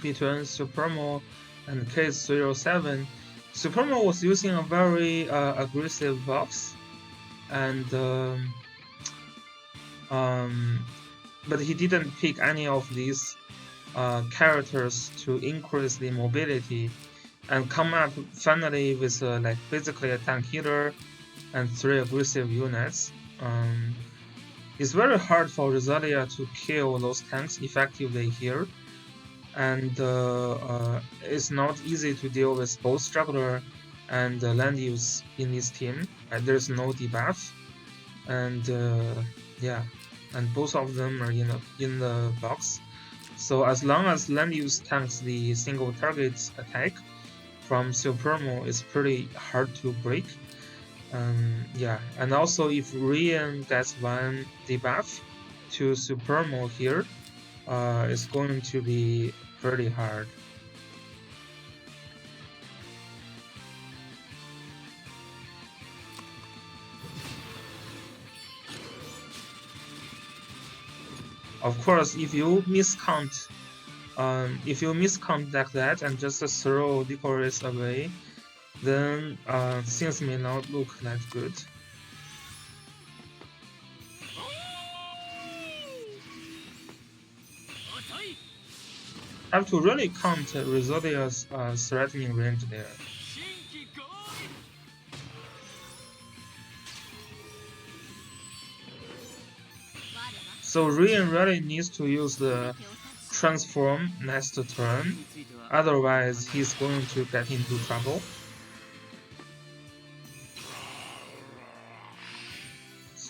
between Supremo and K307. Supremo was using a very aggressive box, and but he didn't pick any of these characters to increase the mobility, and come up finally with like basically a tank healer and 3 aggressive units. It's very hard for Rosalia to kill those tanks effectively here, and it's not easy to deal with both juggler and land use in this team. There's no debuff, and yeah, and both of them are in the box. So as long as land use tanks the single target attack from Supremo, it's pretty hard to break. Yeah, and also if Rian gets one debuff to Supremo here, it's going to be pretty hard. Of course, if you miscount like that and just throw Licorice away, then things may not look that good. Have to really count Rosalia's threatening range there. So Rian really needs to use the transform next turn, otherwise he's going to get into trouble.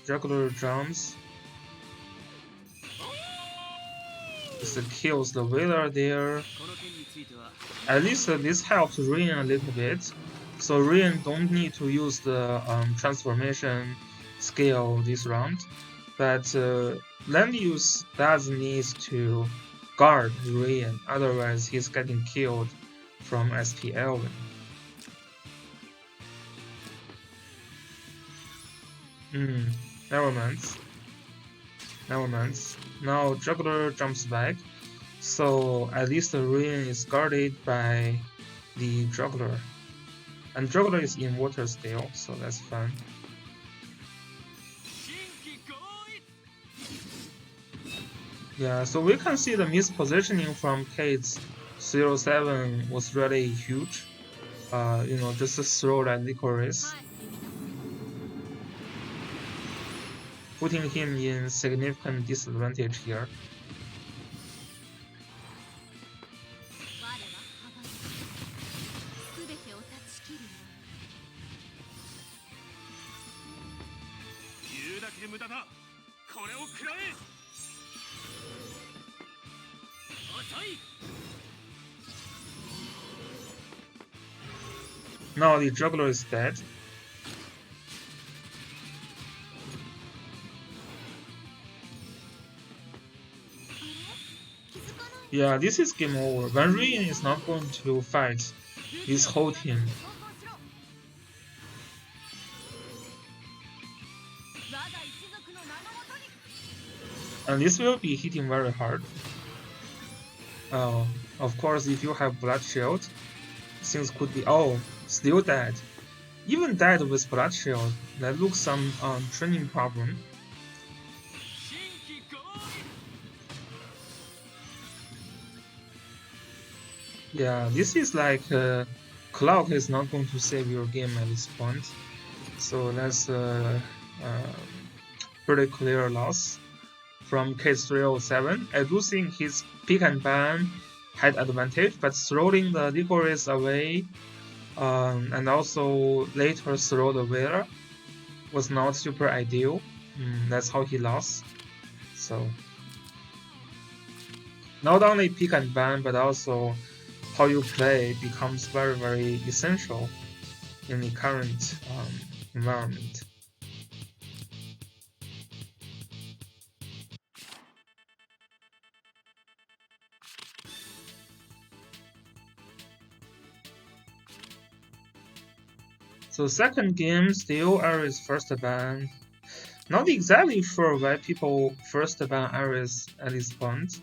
Juggler jumps. This kills the Wailer there. At least this helps Rian a little bit. So Rian don't need to use the transformation skill this round. But land use does need to guard Rian, otherwise he's getting killed from SPL. Never mind. Now Juggler jumps back, so at least the Rian is guarded by the Juggler. And Juggler is in water still, so that's fine. Yeah, so we can see the mispositioning from Kate's 07 was really huge. Just to throw that Licorice, putting him in significant disadvantage here. Now the Juggler is dead. Yeah, this is game over. When Rian is not going to fight this whole team. And this will be hitting very hard. Of course, if you have Blood Shield, things could be... Oh, still dead. Even dead with Blood Shield, that looks some training problem. Yeah, this is like Clock is not going to save your game at this point. So that's a pretty clear loss from K307. I do think his pick and ban had advantage, but throwing the Licorice away and also later throw the Wailer was not super ideal. That's how he lost. So not only pick and ban, but also how you play becomes very, very essential in the current environment. So second game, still Ares first ban. Not exactly sure why people first ban Ares at this point.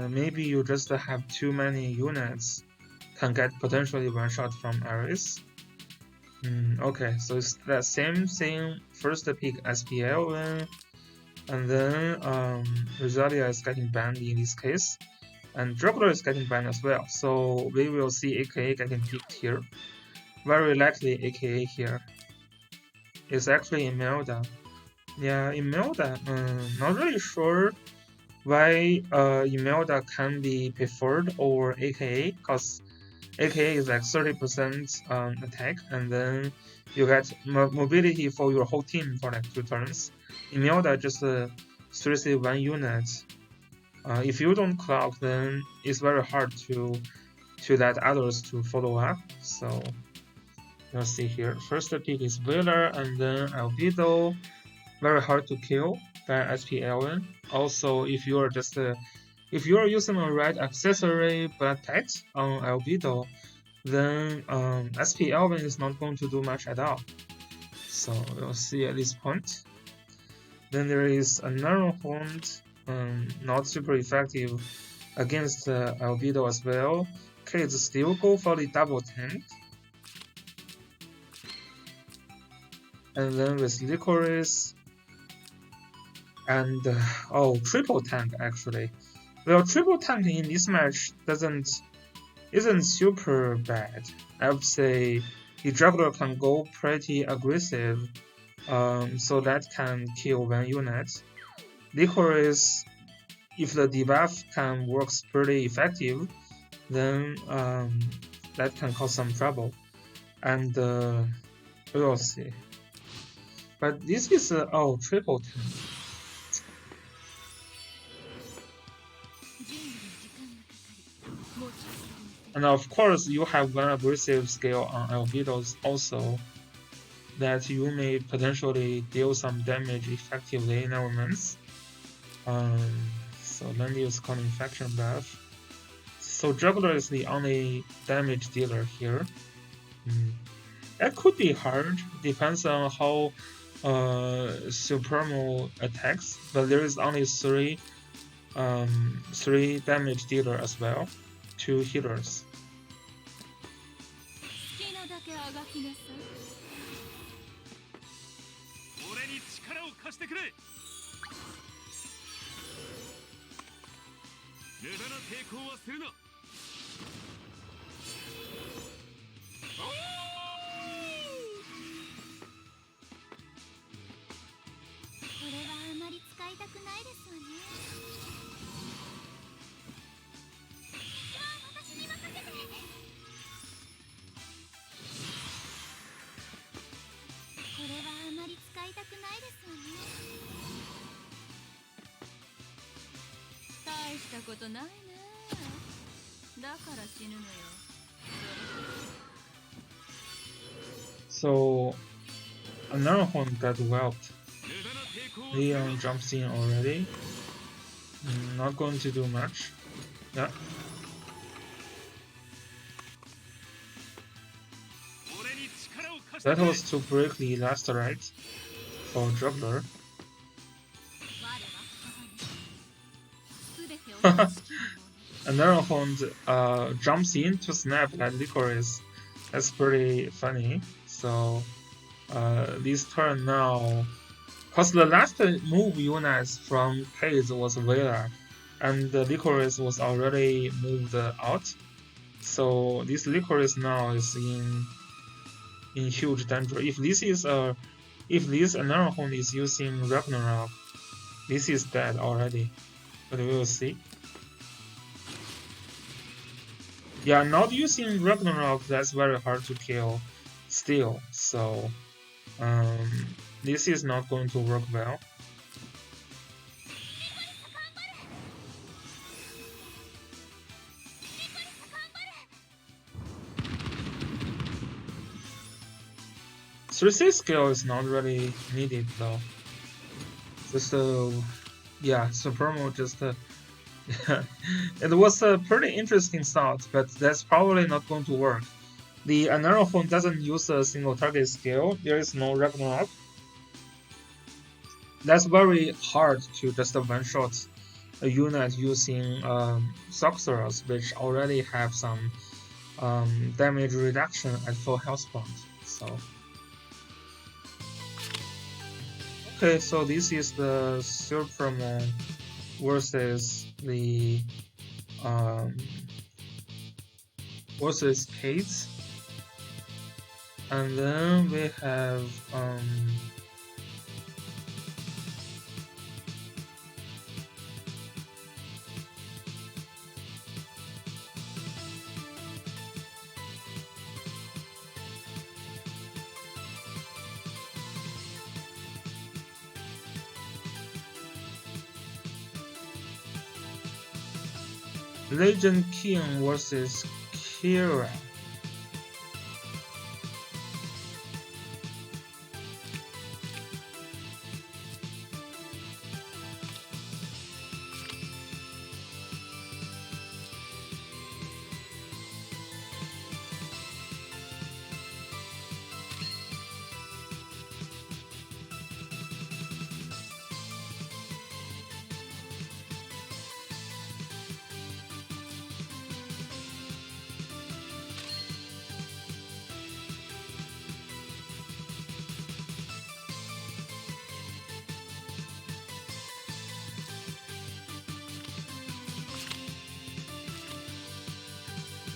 maybe you just have too many units can get potentially one shot from Ares. Okay, so it's the same thing. First pick SPL, and then Rosalia is getting banned in this case, and Juggler is getting banned as well. So we will see AKA getting picked here. Very likely AKA here. It's actually Imelda. Yeah, Imelda. Not really sure why Imelda can be preferred over AKA, because AKA is like 30% attack, and then you get mobility for your whole team for like 2 turns. Imelda just 3C1 unit. If you don't clock, then it's very hard to let others to follow up. So let's see here. First pick is Wheeler, and then Albedo. Very hard to kill by SPL. Also, if you are just if you are using a red accessory but pet on Albedo, then SP Elvin is not going to do much at all. So we'll see at this point. Then there is another Horned, not super effective against Albedo as well. Kids still go for the double tank. And then with Licorice and triple tank actually. Well, triple tank in this match isn't super bad. I would say the juggler can go pretty aggressive, so that can kill one unit. Licorice, if the debuff can works pretty effective, then that can cause some trouble. And we'll see. But this is triple tank. And of course, you have one aggressive skill on Albedos also that you may potentially deal some damage effectively in elements. So let me use Cold Infection buff. So Juggler is the only damage dealer here. That could be hard, depends on how Supremo attacks, but there is only three damage dealer as well, 2 healers. So another one got whelped. Leon jumps in already. Not going to do much. Yeah. That was to break the last right for Juggler. Another Horned jumps in to snap at Licorice. That's pretty funny. So this turn now, because the last move units from Case was Vela, and the Licorice was already moved out. So this Licorice now is in huge danger. If this another Horn is using Ragnarok, this is dead already. But we will see. Yeah, not using Ragnarok, that's very hard to kill still. So this is not going to work well. Three skill is not really needed though. Just yeah, Supremo just it was a pretty interesting thought, but that's probably not going to work. The another phone doesn't use a single target skill. There is no Ragnarok. That's very hard to just one shot a unit using sorcerers, which already have some damage reduction at full health point. So okay, so this is the Supremo versus the um, versus Kates, and then we have Legend King versus Kira.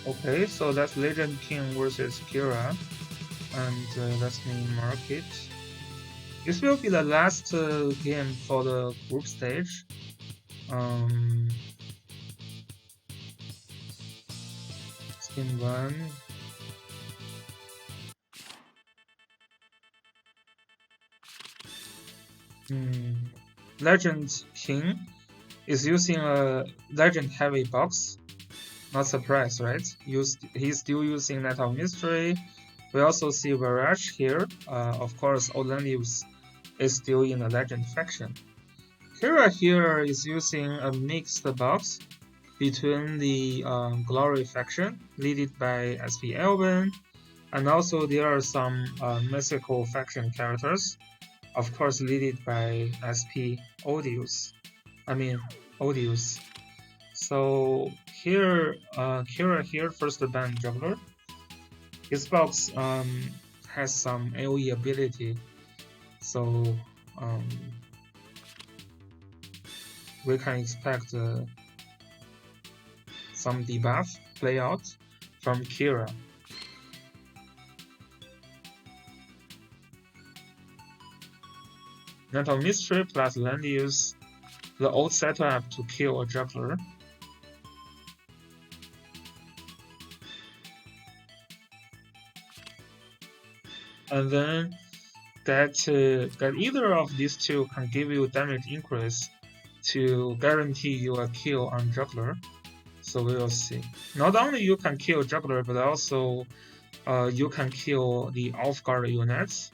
Okay, so that's Legend King versus Kira, and let me mark it. This will be the last game for the group stage. Spin 1. Legend King is using a Legend Heavy box. Not surprised, right? He's still using Net of Mystery. We also see Virage here. Of course, Olandius is still in the Legend faction. Kira here is using a mixed box between the Glory faction, led by SP Elvin, and also there are some mythical faction characters, of course, led by SP Odious. Odious. So here, Kira here first ban Juggler. His box has some AoE ability, so we can expect some debuff play out from Kira. Net of Mystery plus land use the old setup to kill a juggler. And then that either of these two can give you damage increase to guarantee you a kill on juggler. So we will see. Not only you can kill juggler, but also you can kill the off guard units.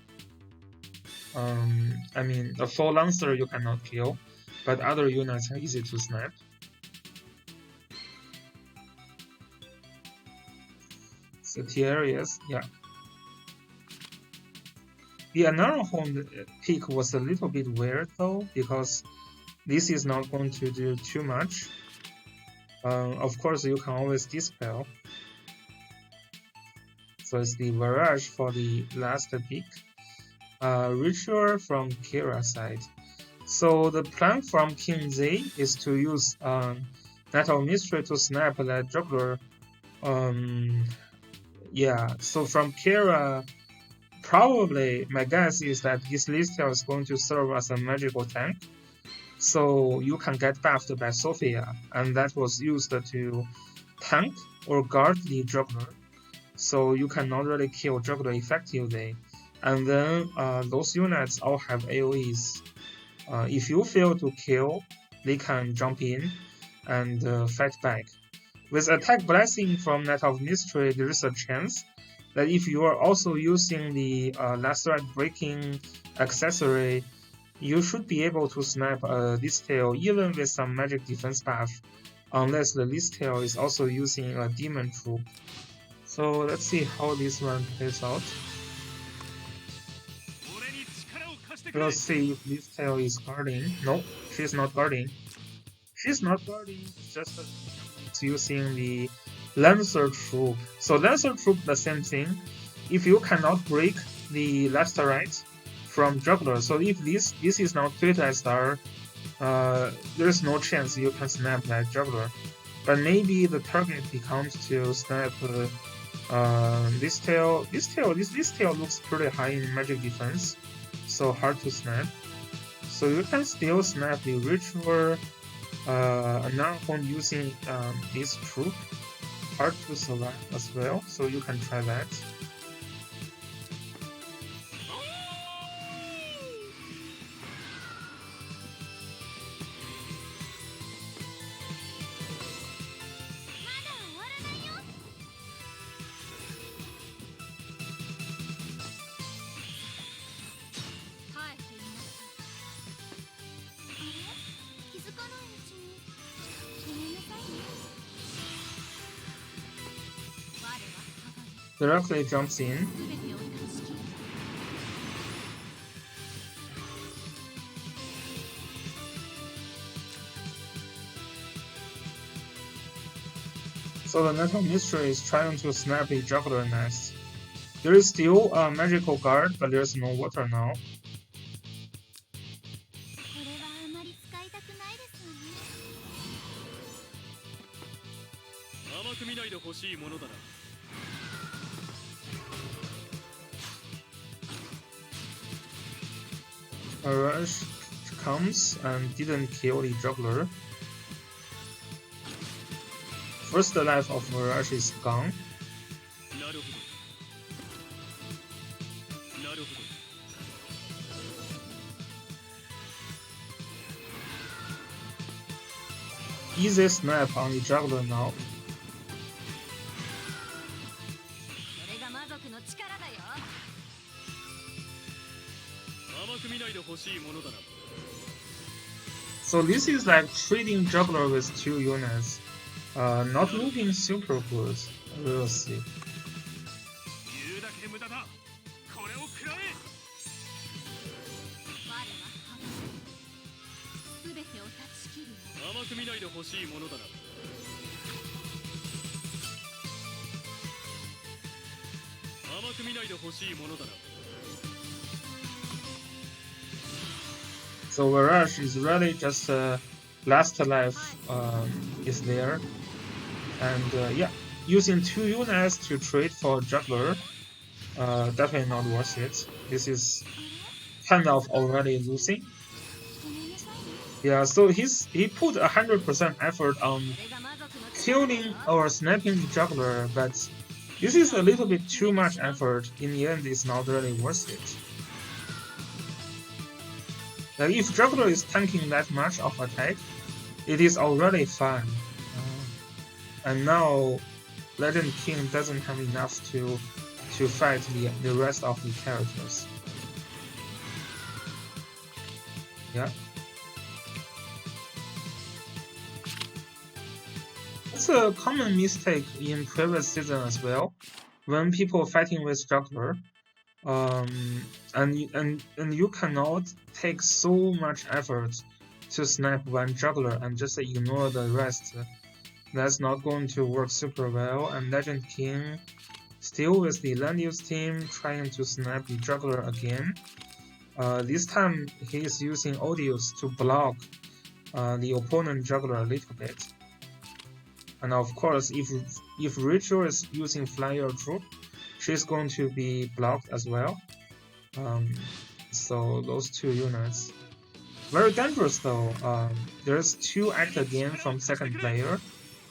The full lancer you cannot kill, but other units are easy to snipe. So TLS, yeah. The Anarhorn pick was a little bit weird though, because this is not going to do too much. Of course, you can always dispel. So it's the Virage for the last pick. Ritual from Kira side. So the plan from King Z is to use Net of Mystery to snap that juggler. Yeah, so from Kira, probably my guess is that his Listel is going to serve as a magical tank. So you can get buffed by Sophia, and that was used to tank or guard the juggler. So you cannot really kill juggler effectively. And then those units all have AoEs. If you fail to kill, they can jump in and fight back. With Attack Blessing from Net of Mystery, there is a chance that if you are also using the Last Thread Breaking accessory, you should be able to snipe a Listel even with some magic defense buff, unless the Listel is also using a Demon Troop. So let's see how this one plays out. Let's see if Listel is guarding. No, she's not guarding. she's not guarding, just using the Lancer troop. So Lancer troop, the same thing. If you cannot break the left to right from juggler, so if this is not TSdL, there's no chance you can snap that juggler. But maybe the target becomes to snap this tail. This tail looks pretty high in magic defense, so hard to snap. So you can still snap the ritual another one using this troop. Hard to select as well, so you can try that. Directly jumps in. So the Net of Mystery is trying to snap a juggler nest. There is still a magical guard, but there's no water now. A rush comes and didn't kill the juggler. First life of Mirage is gone. Easy snap on the juggler now. So this is like trading juggler with 2 units. Not looking super good. We'll see. So Mirage is really just last life is there, and yeah, using 2 units to trade for juggler, definitely not worth it. This is kind of already losing. Yeah, so he put 100% effort on killing or snapping the juggler, but this is a little bit too much effort. In the end, it's not really worth it. Like if juggler is tanking that much of attack, it is already fun. And now Legend King doesn't have enough to fight the rest of the characters. Yeah. It's a common mistake in previous season as well, when people fighting with juggler, and you cannot take so much effort to snap one juggler and just ignore the rest. That's not going to work super well. And Legend King, still with the land use team, trying to snap the juggler again. This time he is using Odious to block the opponent juggler a little bit. And of course, if Rachel is using Flyer Troop, she's going to be blocked as well. So those 2 units. Very dangerous though. There's 2 act again from second player.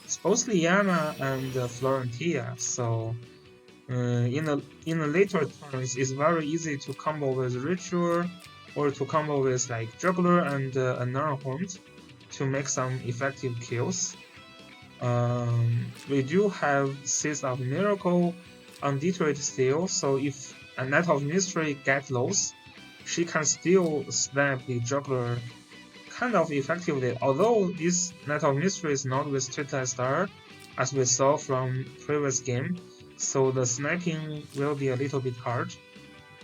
It's both Liana and Florentia. So in the later turns, it's very easy to combo with Ritual or to combo with like Juggler and another Hunt to make some effective kills. We do have Seeds of Miracle on Detroit still, so if a Net of Mystery gets lost, she can still snap the juggler kind of effectively, although this Net of Mystery is not with TSdL, as we saw from previous game, so the sniping will be a little bit hard.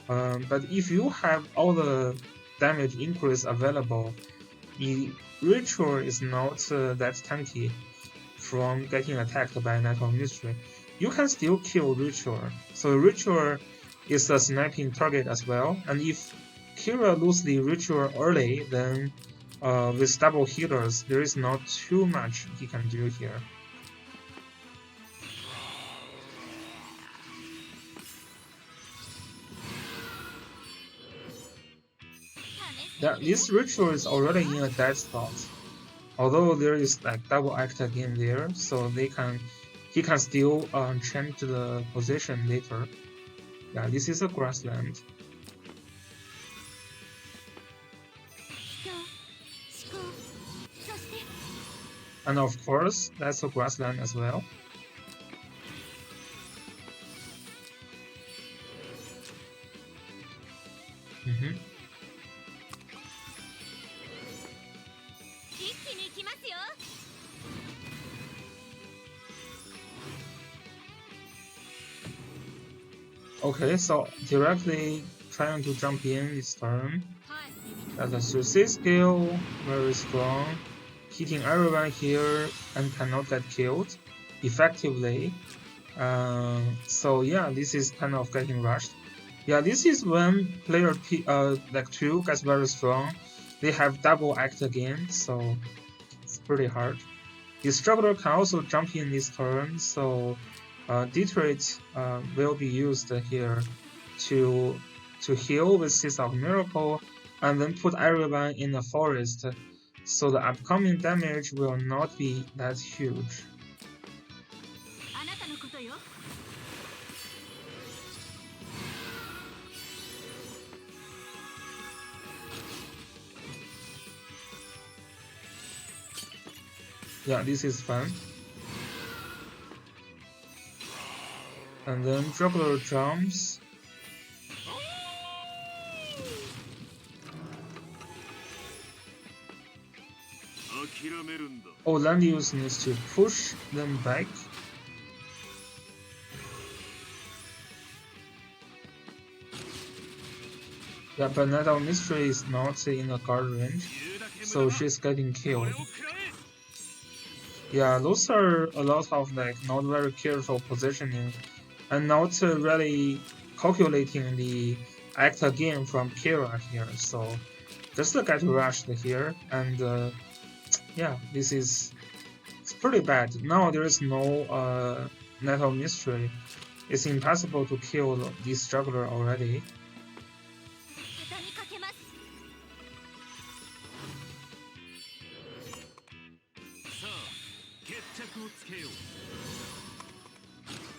But if you have all the damage increase available, the Ritual is not that tanky from getting attacked by Night of Mystery. You can still kill Ritual, so Ritual is a sniping target as well, and if Kira loses the Ritual early, then with double healers, there is not too much he can do here. Yeah, this Ritual is already in a dead spot. Although there is like double act again there, so he can still change the position later. Yeah, this is a grassland. And of course, that's a grassland as well. Mm-hmm. Okay, so directly trying to jump in this turn. That's a suicide skill, very strong. Hitting everyone here and cannot get killed effectively. So yeah, this is kind of getting rushed. Yeah, this is when player like 2 gets very strong. They have double act again, so it's pretty hard. The struggler can also jump in this turn, so Detroit will be used here to heal with Seeds of Miracle and then put everyone in the forest, so the upcoming damage will not be that huge. Yeah, this is fun. And then juggler jumps. Oh, Landius needs to push them back. Yeah, but Night of Mystery is not in the guard range, so she's getting killed. Yeah, those are a lot of like not very careful positioning and not really calculating the act again from Kira here. So just get rushed here, and yeah, it's pretty bad. Now there is no Night of Mystery. It's impossible to kill this juggler already.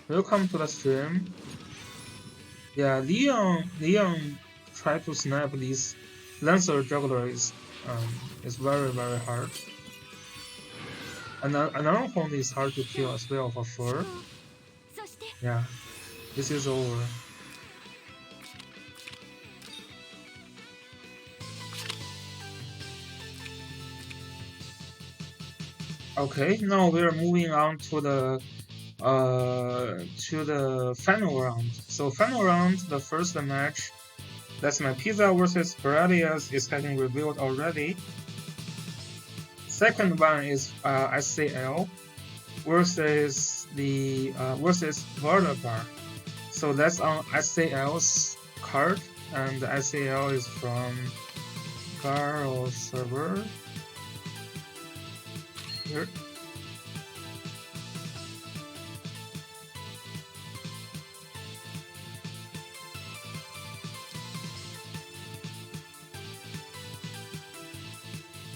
Welcome to the stream. Yeah, Leon tried to snipe this Lancer juggler is very hard. And another one is hard to kill as well for sure. Yeah, this is over. Okay, now we're moving on to the final round. So final round, the first match, that's my Pizza versus Baradias is getting revealed already. Second one is SCL versus the versus Verdagar. So that's on SCL's card, and the SCL is from Garo server. Here.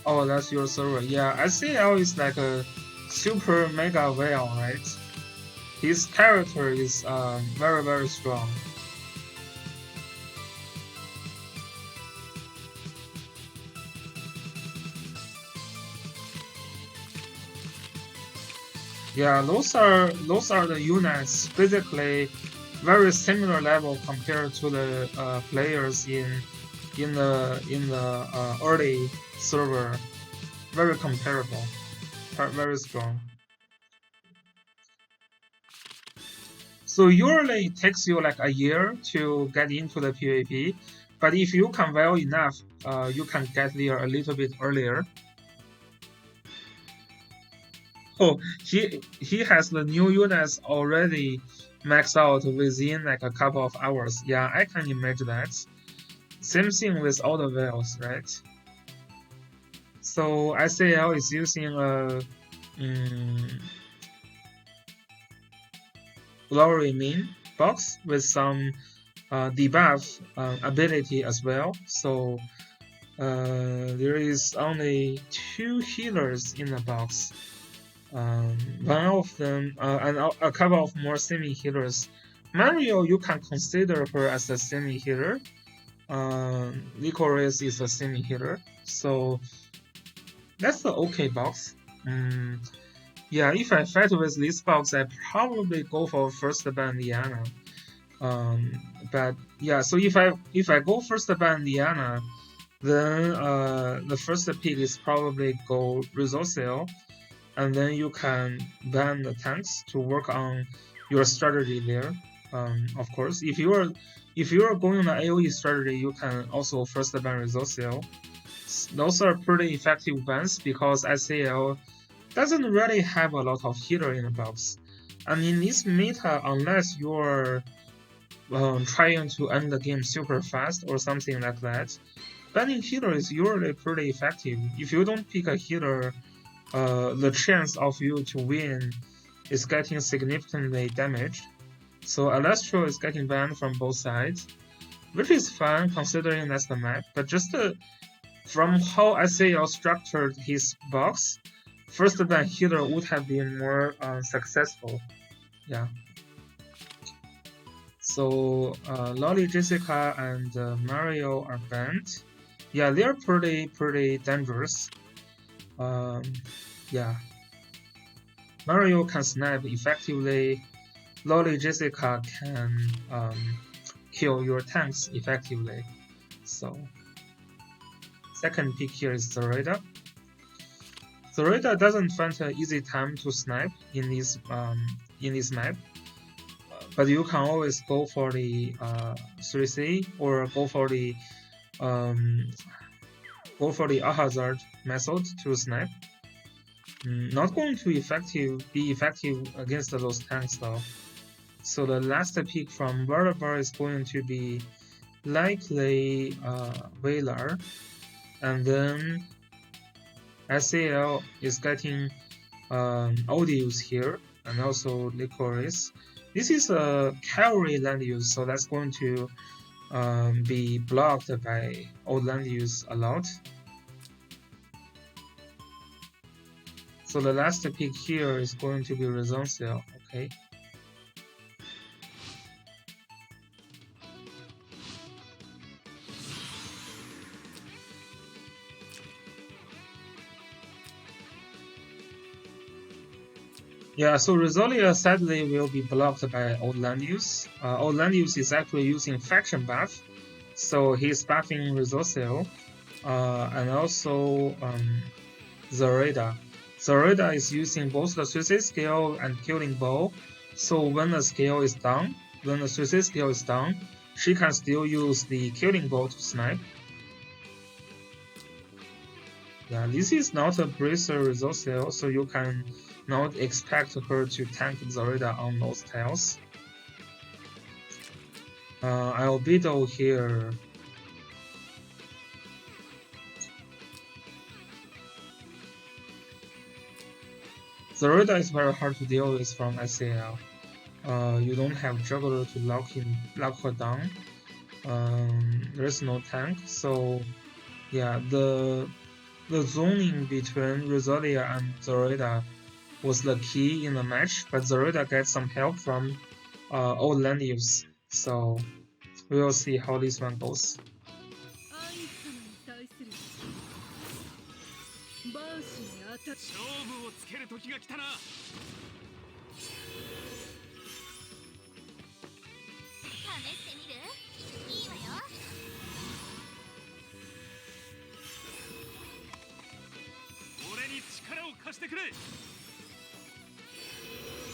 Oh, that's your server. Yeah, SCL is like a super mega whale, right? His character is very strong. Yeah, those are the units basically very similar level compared to the players in the early server. Very comparable, very strong. So usually it takes you like a year to get into the PvP, But if you can well enough, you can get there a little bit earlier. Oh, he has the new units already maxed out within like a couple of hours. Yeah, I can imagine that. Same thing with all the whales, right? So SAL is using a glory mean box with some debuff ability as well. So there is only 2 healers in the box. One of them and a couple of more semi healers. Mario, you can consider her as a semi healer. Licorice is a semi healer, so that's the okay box. Yeah, if I fight with this box, I probably go for first ban Diana. But yeah, so if I go first ban Diana, then the first pick is probably go Rizosel, and then you can ban the tanks to work on your strategy there. Of course, if you're going on an AOE strategy, you can also first ban Rizosel. Those are pretty effective bans because SAL doesn't really have a lot of healer in the box. And in this meta, unless you're trying to end the game super fast or something like that, banning healer is usually pretty effective. If you don't pick a healer, the chance of you to win is getting significantly damaged. So Alestro is getting banned from both sides, which is fine considering that's the map, but just from how SAL structured his box, first ban healer would have been more successful. Yeah. So Lolly, Jessica, and Mario are banned. Yeah, they're pretty dangerous. Yeah. Mario can snipe effectively. Lolly, Jessica can kill your tanks effectively. So second pick here is Zoraida. Zoraida doesn't find an easy time to snipe in this map, but you can always go for the 3C or go for the Ahazard method to snipe. Not going to be effective against those tanks though. So the last pick from Vertibar is going to be likely Valar, and then SAL is getting Odious here, and also Licorice. This is a cavalry land use, so that's going to be blocked by old land use a lot. So the last pick here is going to be Resonsil, okay. Yeah, so Rosalia sadly will be blocked by Old Land Use. Old Land Use is actually using Faction buff, so he's buffing Rosalia, and also Zoraida. Zoraida is using both the Suicide Skill and Killing Bow, so when the skill is down, when the Suicide Skill is down, she can still use the Killing Bow to snipe. Yeah, this is not a Bracer Rosalia, so you can not expect her to tank Zoraida on those tiles. Albedo here. Zoraida is very hard to deal with from SAL. You don't have Juggler to lock her down. There's no tank, so yeah, the zoning between Rosalia and Zoraida was the key in the match, but Zoraida gets some help from old land use, so we will see how this one goes.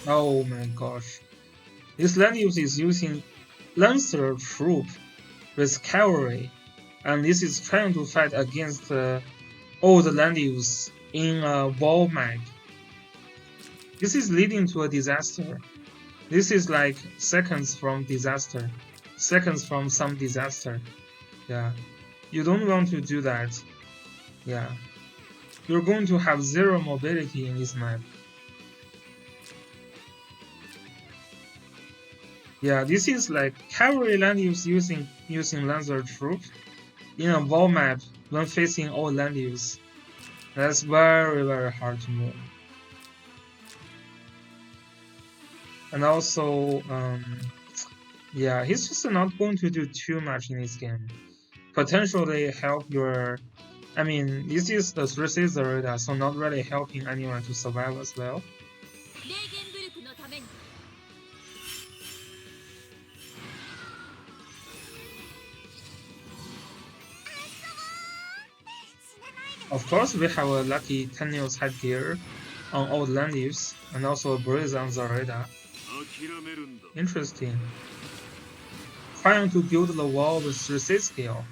Oh my gosh. This land use is using Lancer Troop. with cavalry, and this is trying to fight against all the land use in a wall map. This is leading to a disaster. This is like seconds from disaster, seconds from some disaster. Yeah, you don't want to do that. Yeah, you're going to have zero mobility in this map. Yeah, this is like cavalry land use using Lancer troop in a wall map when facing all land use. That's very hard to move. And also, yeah, he's just not going to do too much in this game. Potentially help your, I mean, this is the 3C Zarida, so not really helping anyone to survive as well. Of course, we have a lucky Tenniel's headgear on all land use, and also a breeze on Zarida. Interesting. Trying to build the wall with 3C skill.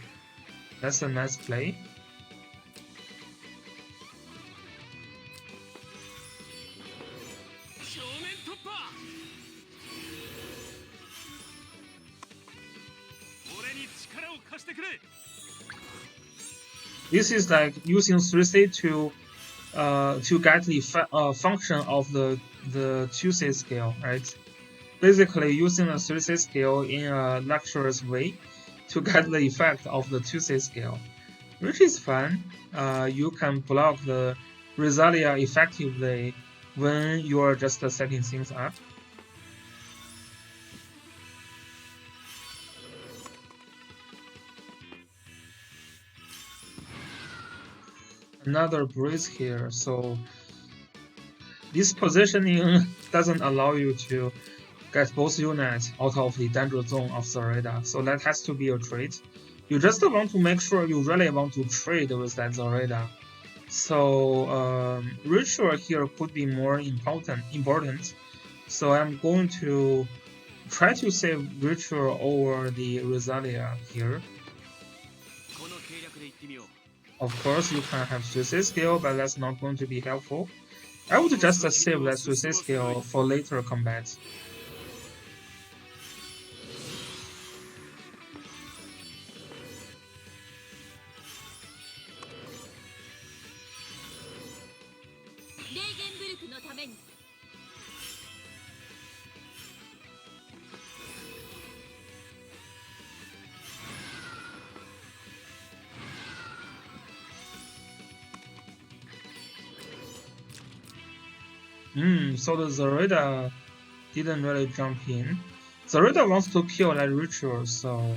That's a nice play. This is like using 3C to get the function of the 2C scale, right? Basically using a 3C scale in a luxurious way to get the effect of the 2C scale, which is fun. You can block the Rosalia effectively when you are just setting things up. Another breeze here, so this positioning doesn't allow you to get both units out of the danger zone of the radar, so that has to be a trade. You just want to make sure you really want to trade with that Zareda. So ritual here could be more important. So I'm going to try to save ritual over the Rosalia here. Of course, you can have 3C skill, but that's not going to be helpful. I would just save that 3C skill for later combat. So the Zareda didn't really jump in. Zareda wants to kill that ritual, so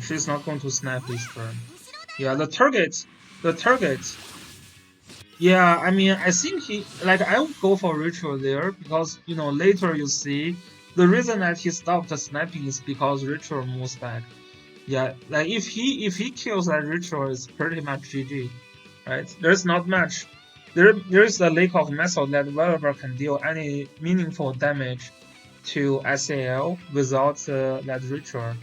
she's not going to snipe this turn. Yeah, the target. Yeah, I mean, I think I would go for ritual there because later you see the reason that he stopped sniping is because ritual moves back. Yeah, like if he kills that ritual, it's pretty much GG, right? There's not much. There is a lack of method that developer can deal any meaningful damage to SAL without that ritual.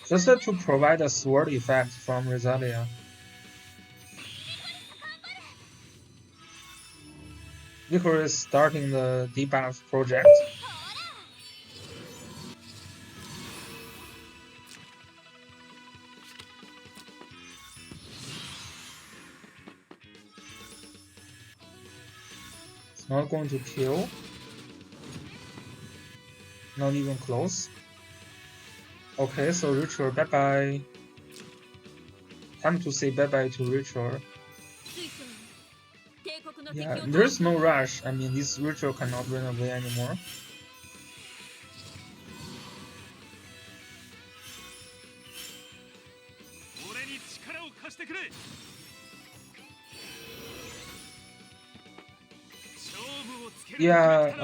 Just to provide a sword effect from Rosalia. Licorice starting the debuff project. It's not going to kill. Not even close. Okay, so Ritual, bye-bye. Time to say bye-bye to Ritual. Yeah, there's no rush. I mean, this Ritual cannot run away anymore. Yeah,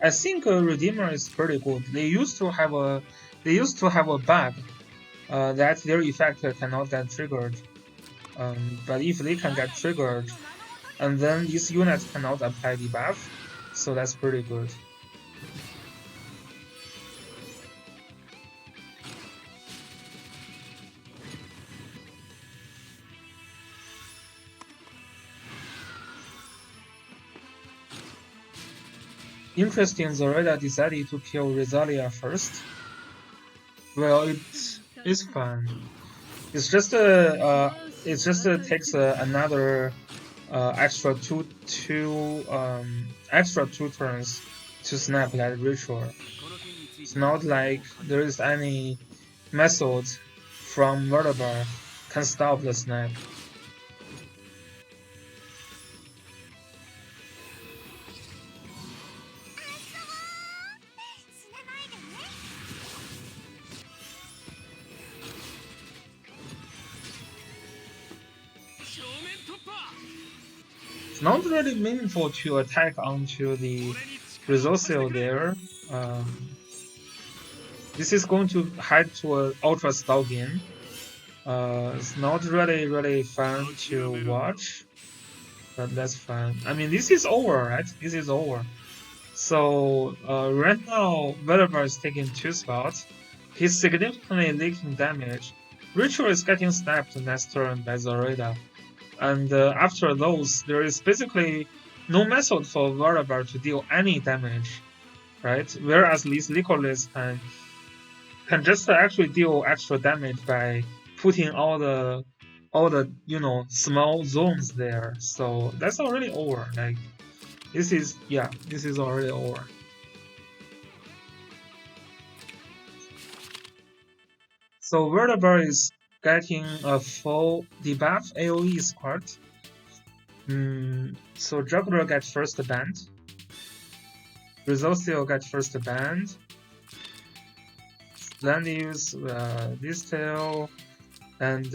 I think Redeemer is pretty good. They used to have a bug that their effect cannot get triggered. But if they can get triggered, and then these units cannot apply debuff, so that's pretty good. Interesting, Zoraida decided to kill Rosalia first. Well, it's fun. It's just takes another extra two turns to snap that ritual. It's not like there is any method from Vertebrae can stop the snap. It's not really meaningful to attack onto the Resourcil there. This is going to head to an ultra style game. It's not really fun to watch, but that's fun. I mean, this is over, right? This is over. So right now, Veliver is taking 2 spots. He's significantly leaking damage. Ritual is getting snapped next turn by Zoraida. And after those, there is basically no method for Veliver to deal any damage, right? Whereas this Licorice can just actually deal extra damage by putting all the small zones there. So that's already over. Like this is already over. So Vertebrae is getting a full debuff AoE squad. So Juggler gets first banned. Resourcil gets first banned. Landius, Distal, and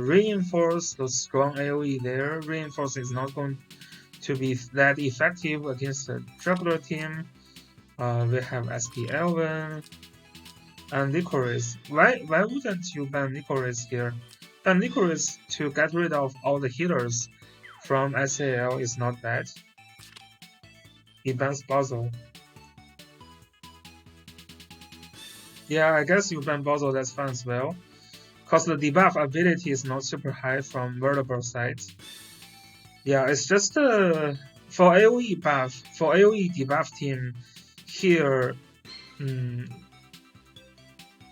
Reinforce the strong AoE there. Reinforce is not going to be that effective against the Juggler team. We have TSdL and Licorice. Why wouldn't you ban Licorice here? Ban Licorice to get rid of all the healers from SAL is not bad. He bans Basil. Yeah, I guess you ban Basil, that's fine as well. Cause the debuff ability is not super high from Vertebrae side. Yeah, it's just for AoE debuff team here.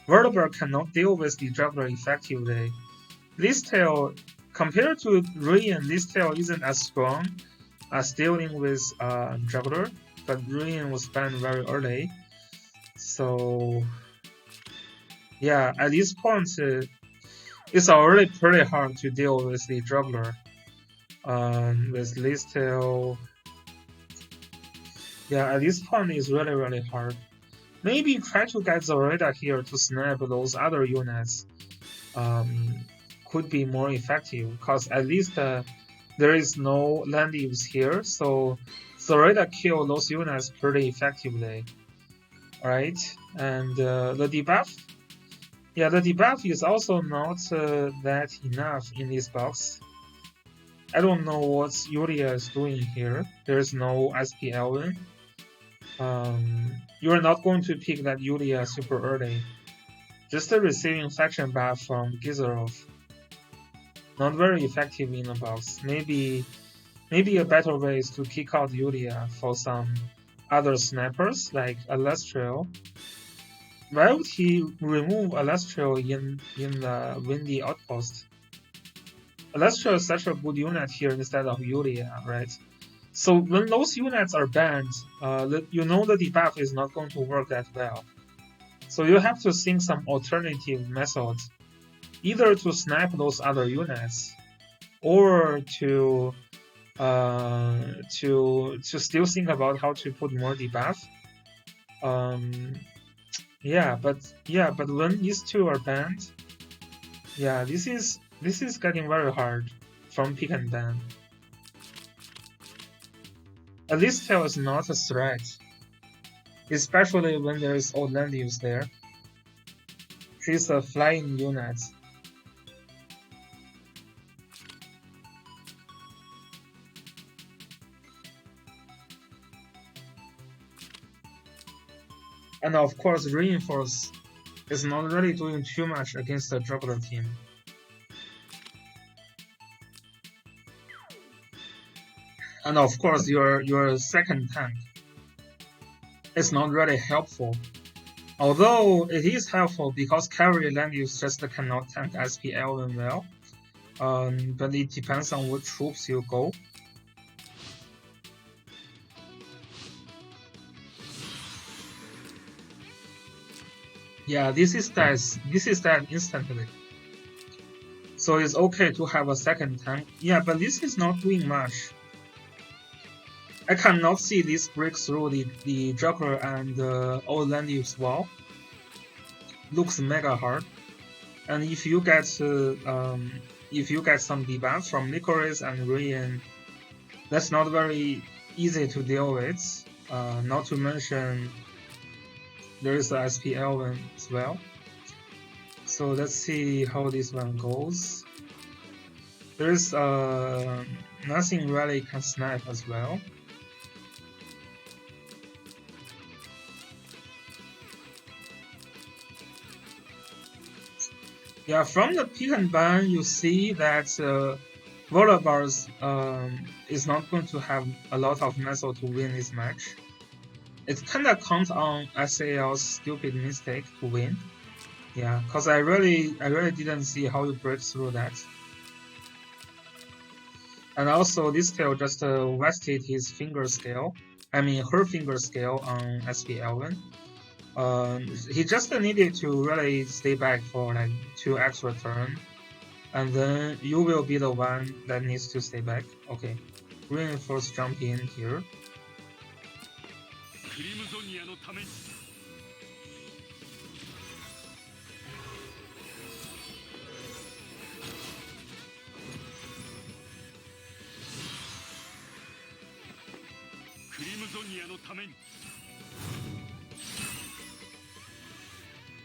Vertebrae cannot deal with the Juggler effectively. This tail, compared to Ruin, this tail isn't as strong as dealing with Juggler, but Ruin was banned very early. So yeah, at this point, it's already pretty hard to deal with the Juggler. With this tail, yeah, at this point it's really hard. Maybe try to get Zoraida here to snap those other units. Could be more effective, because at least there is no land use here, so Zoraida kill those units pretty effectively. Right? And the debuff, yeah, the debuff is also not that enough in this box. I don't know what Yulia is doing here. There's no SPL. You're not going to pick that Yulia super early. Just a receiving faction buff from Gizerov. Not very effective in the box. Maybe a better way is to kick out Yulia for some other snipers like Alastral. Why would he remove Alastral in the Windy Outpost? Alastral is such a good unit here instead of Yulia, right? So when those units are banned, you know the debuff is not going to work that well. So you have to think some alternative methods, either to snipe those other units, or to still think about how to put more debuff. But when these two are banned, yeah, this is This is getting very hard from pick and ban. At least tail is not a threat, especially when there's old land use there. She's a flying unit. And of course, Reinforce is not really doing too much against the juggler team. And of course, your second tank is not really helpful. Although it is helpful because carry land use just cannot tank SPL well. But it depends on what troops you go. Yeah, this is that instantly. So it's okay to have a second tank. Yeah, but this is not doing much. I cannot see this break through the juggler and old land use wall. Looks mega hard. And if you get some debuff from Licorice and Rian, that's not very easy to deal with. Not to mention there is the SPL one as well. So let's see how this one goes. There's nothing really can snipe as well. Yeah, from the pick and ban, you see that Volabars is not going to have a lot of metal to win this match. It kinda counts on SAL's stupid mistake to win. Yeah, cause I really didn't see how you break through that. And also, this tail just wasted his finger scale. I mean, her finger scale on SP Elven. He just needed to really stay back for like 2 extra turns. And then you will be the one that needs to stay back. Okay. Reinforce jump in here.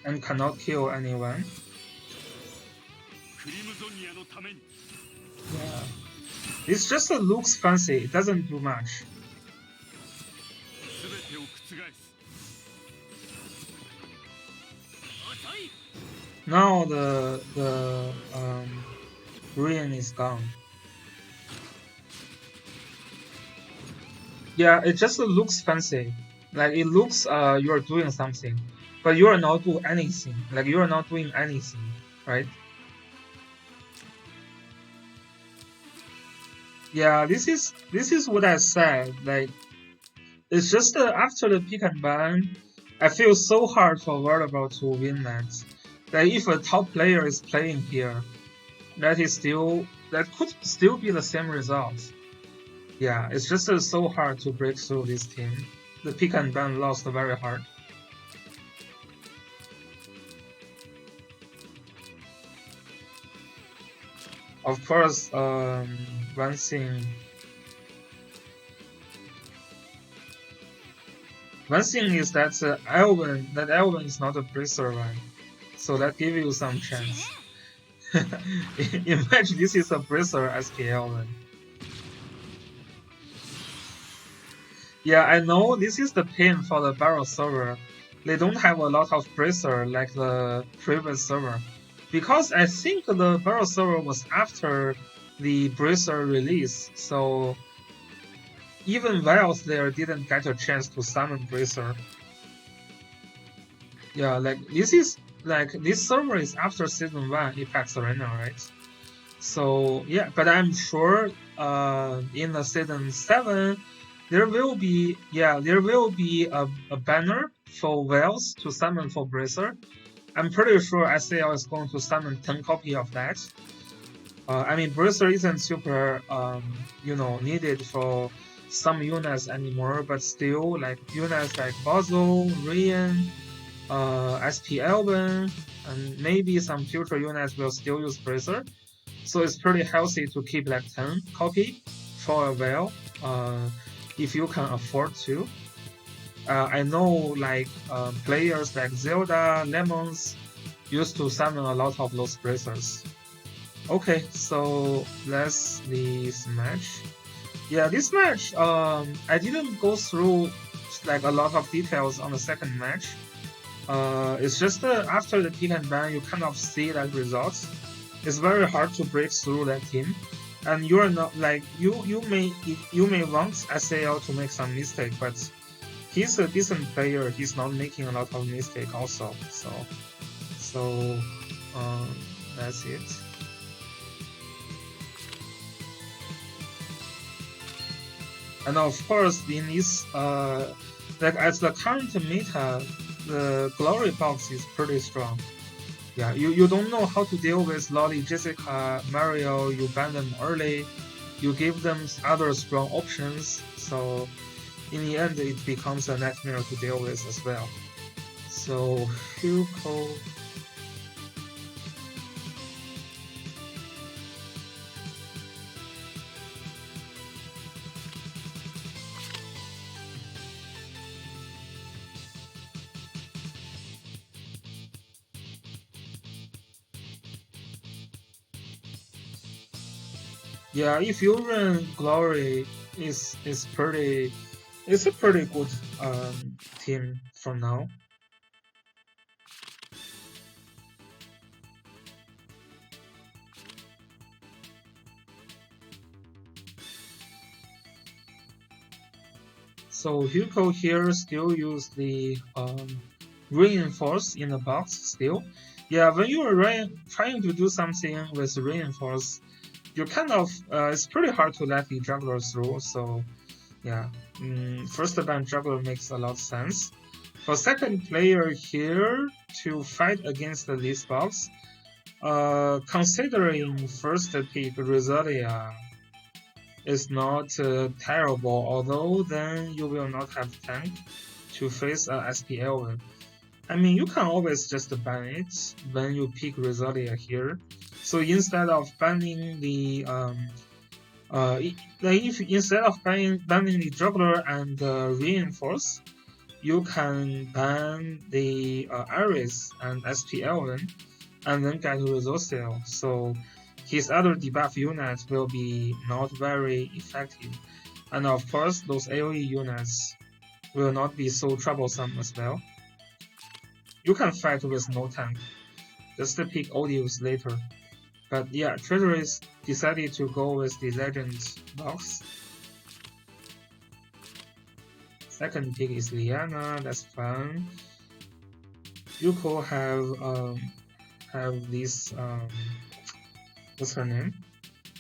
And cannot kill anyone. Yeah. This just looks fancy, it doesn't do much. Now the Ruin is gone. Yeah, it just looks fancy. Like it looks you're doing something, but you are not doing anything. Like you are not doing anything, right? Yeah, this is what I said. Like it's just after the pick and ban, I feel so hard for Volleyball to win that. Like if a top player is playing here, that could still be the same result. Yeah, it's just so hard to break through this team. The pick and ban lost very hard. Of course, one thing is that Elven is not a bracer one, so that gives you some chance. Imagine this is a bracer SP Elven. Yeah, I know this is the pain for the barrel server. They don't have a lot of bracer like the previous server. Because I think the barrel server was after the bracer release, so even Vials there didn't get a chance to summon bracer. Yeah, like this server is after season 1 Apex Arena, right? So yeah, but I'm sure in the season 7 there will be a banner for Whales to summon for Bracer. I'm pretty sure SAL is going to summon 10 copy of that. I mean, Bracer isn't super needed for some units anymore, but still like units like Basil, Rian, SP Elven, and maybe some future units will still use Bracer. So it's pretty healthy to keep like 10 copy for a while, if you can afford to. I know like players like Zelda, Lemons used to summon a lot of those bracers. Okay, so let's this match. Yeah, this match, I didn't go through like a lot of details on the second match. It's just after the pick and ban, you kind of see like results. It's very hard to break through that team, and you're not like you may want SAL to make some mistake, but he's a decent player. He's not making a lot of mistake also. So that's it. And of course, in this like as the current meta, the glory box is pretty strong. Yeah, you don't know how to deal with Lolly, Jessica, Mario. You ban them early. You give them other strong options. So in the end, it becomes a nightmare to deal with as well. So Hugo. Yeah, if you run Glory, is pretty. It's a pretty good team for now. So Hugo here still use the reinforce in the box still. Yeah, when you are trying to do something with reinforce, you kind of it's pretty hard to let the juggler through. So yeah, first ban juggler makes a lot of sense. For second player here to fight against this box, considering first pick Rosalia is not terrible, although then you will not have tank to face a SPL. I mean, you can always just ban it when you pick Rosalia here. So instead of banning the if instead of banning the juggler and reinforce, you can ban the Ares and SPL and then get Rosalia. So his other debuff units will be not very effective. And of course, those AoE units will not be so troublesome as well. You can fight with no tank. Just pick Odious later. But yeah, Treasuries decided to go with the Legend box. Second pick is Liana, that's fun. Yuko have this what's her name?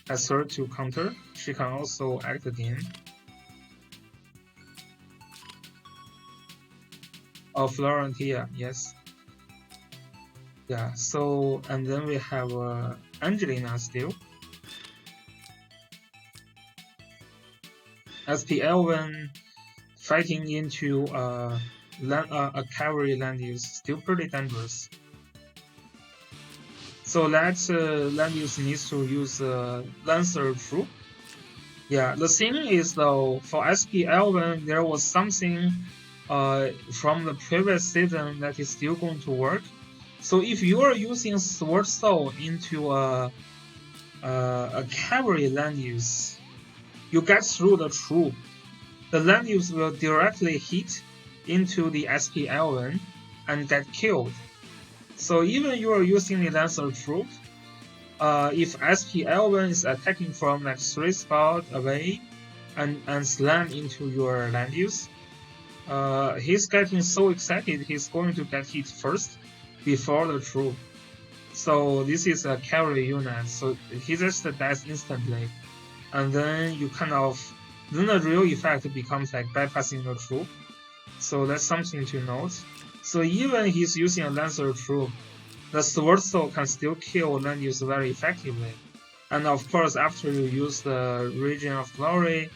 As her to counter. She can also act again. Oh, Florentia, yes. Yeah, so and then we have Angelina still. SP Elven fighting into a cavalry land use, still pretty dangerous. So that land use needs to use Lancer Troop. Yeah, the thing is though, for SP Elven, there was something from the previous season that is still going to work. So if you are using Sword Soul into a cavalry land use, you get through the troop. The land use will directly hit into the SP Elven and get killed. So even you are using the Lancer troop, if SP Elven is attacking from like 3 spots away and slam into your land use, he's getting so excited he's going to get hit first before the troop. So this is a cavalry unit, so he just dies instantly. And then you kind of then the real effect becomes like bypassing the troop. So that's something to note. So even he's using a Lancer troop, the Sword Soul can still kill land use very effectively. And of course, after you use the Region of Glory,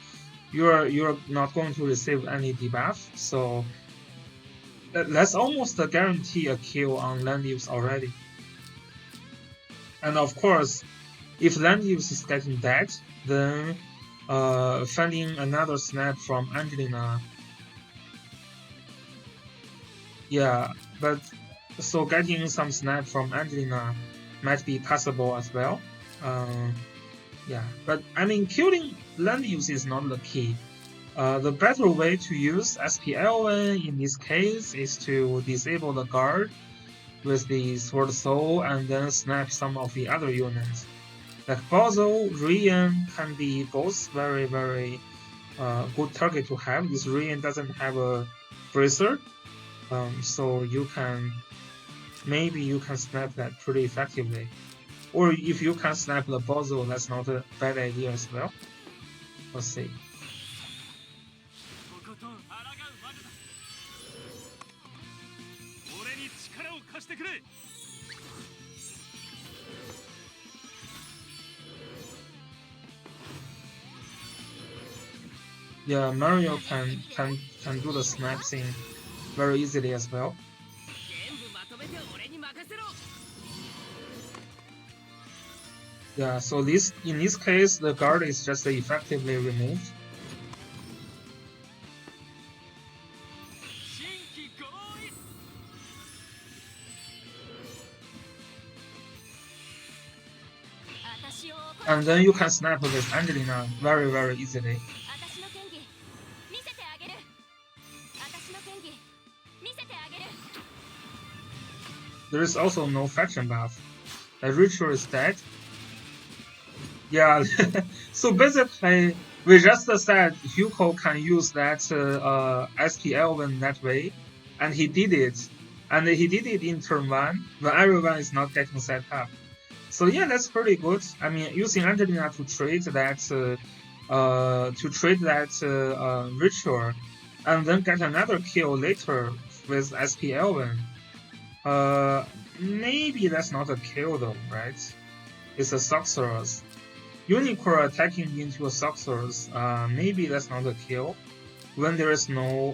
you're not going to receive any debuff. So that's almost a guarantee a kill on land use already. And of course, if land use is getting dead, then finding another snap from Angelina. Yeah, but so getting some snap from Angelina might be possible as well. Yeah, but I mean, killing land use is not the key. The better way to use SPL1 in this case is to disable the guard with the Sword Soul and then snap some of the other units. Like Bozo, Rian can be both very, very good target to have. This Rian doesn't have a bracer, so maybe you can snap that pretty effectively. Or if you can snap the Bozo, that's not a bad idea as well. Let's see. Yeah, Mario can do the snap thing very easily as well. Yeah, so in this case, the guard is just effectively removed. And then you can snap with Angelina very, very easily. There is also no faction buff. The ritual is dead. Yeah, so basically, we just said Hugo can use that SPL1 that way, and he did it. And he did it in turn 1 when everyone is not getting set up. So yeah, that's pretty good. I mean, using Angelina to trade that ritual, and then get another kill later with SPL1. Maybe that's not a kill though, right? It's a Sorceress. Unicorn attacking into a Sorceress, maybe that's not a kill when there is no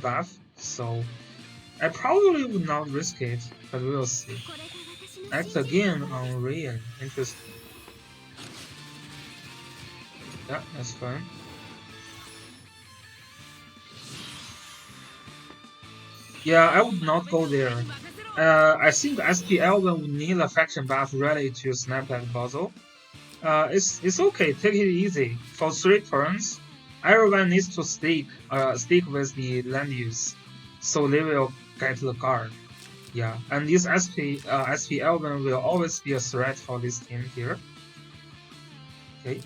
buff. So I probably would not risk it, but we'll see. Act again on Rian. Interesting. Yeah, that's fine. Yeah, I would not go there. I think SPL1 would need a faction buff ready to snap that puzzle. It's okay, take it easy. For 3 turns, everyone needs to stick with the land use, so they will get the guard. Yeah, and this SPL1 will always be a threat for this team here. Okay.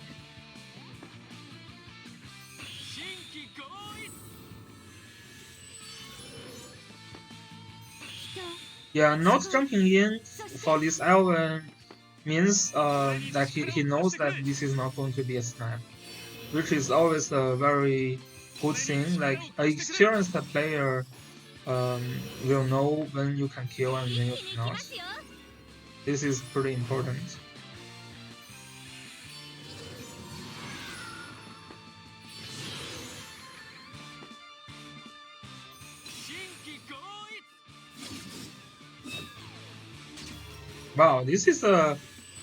Yeah, not jumping in for this L1 means that he knows that this is not going to be a snap, which is always a very good thing. Like an experienced player will know when you can kill and when you cannot. This is pretty important. Wow, this is a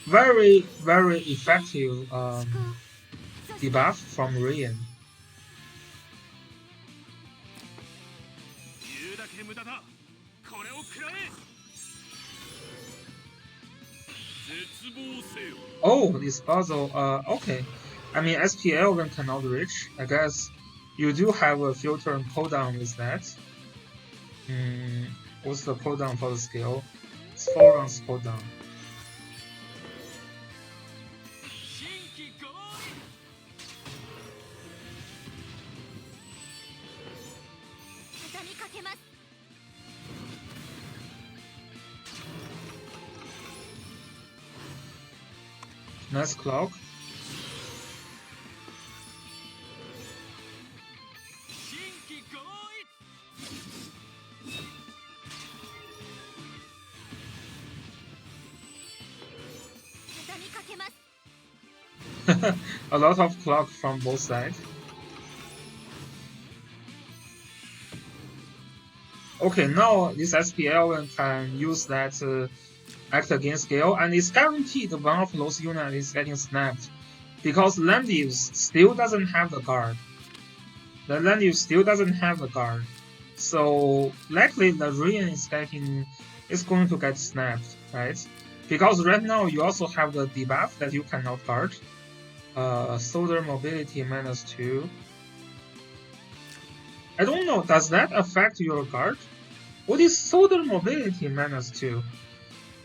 very, very effective debuff from Rian. Oh, this puzzle, okay. I mean, SPL1 cannot reach. I guess you do have a filter and cooldown with that. What's the cooldown for the skill? It's 4 rounds cooldown. Nice clock. A lot of clock from both sides. Okay, now this SPL1 can use that act against Gale, and it's guaranteed one of those units is getting snapped because Landius still doesn't have the guard. The Landius still doesn't have the guard, so likely the Rian is going to get snapped, right? Because right now you also have the debuff that you cannot guard. Soldier mobility -2. I don't know, does that affect your guard? What is soldier mobility -2?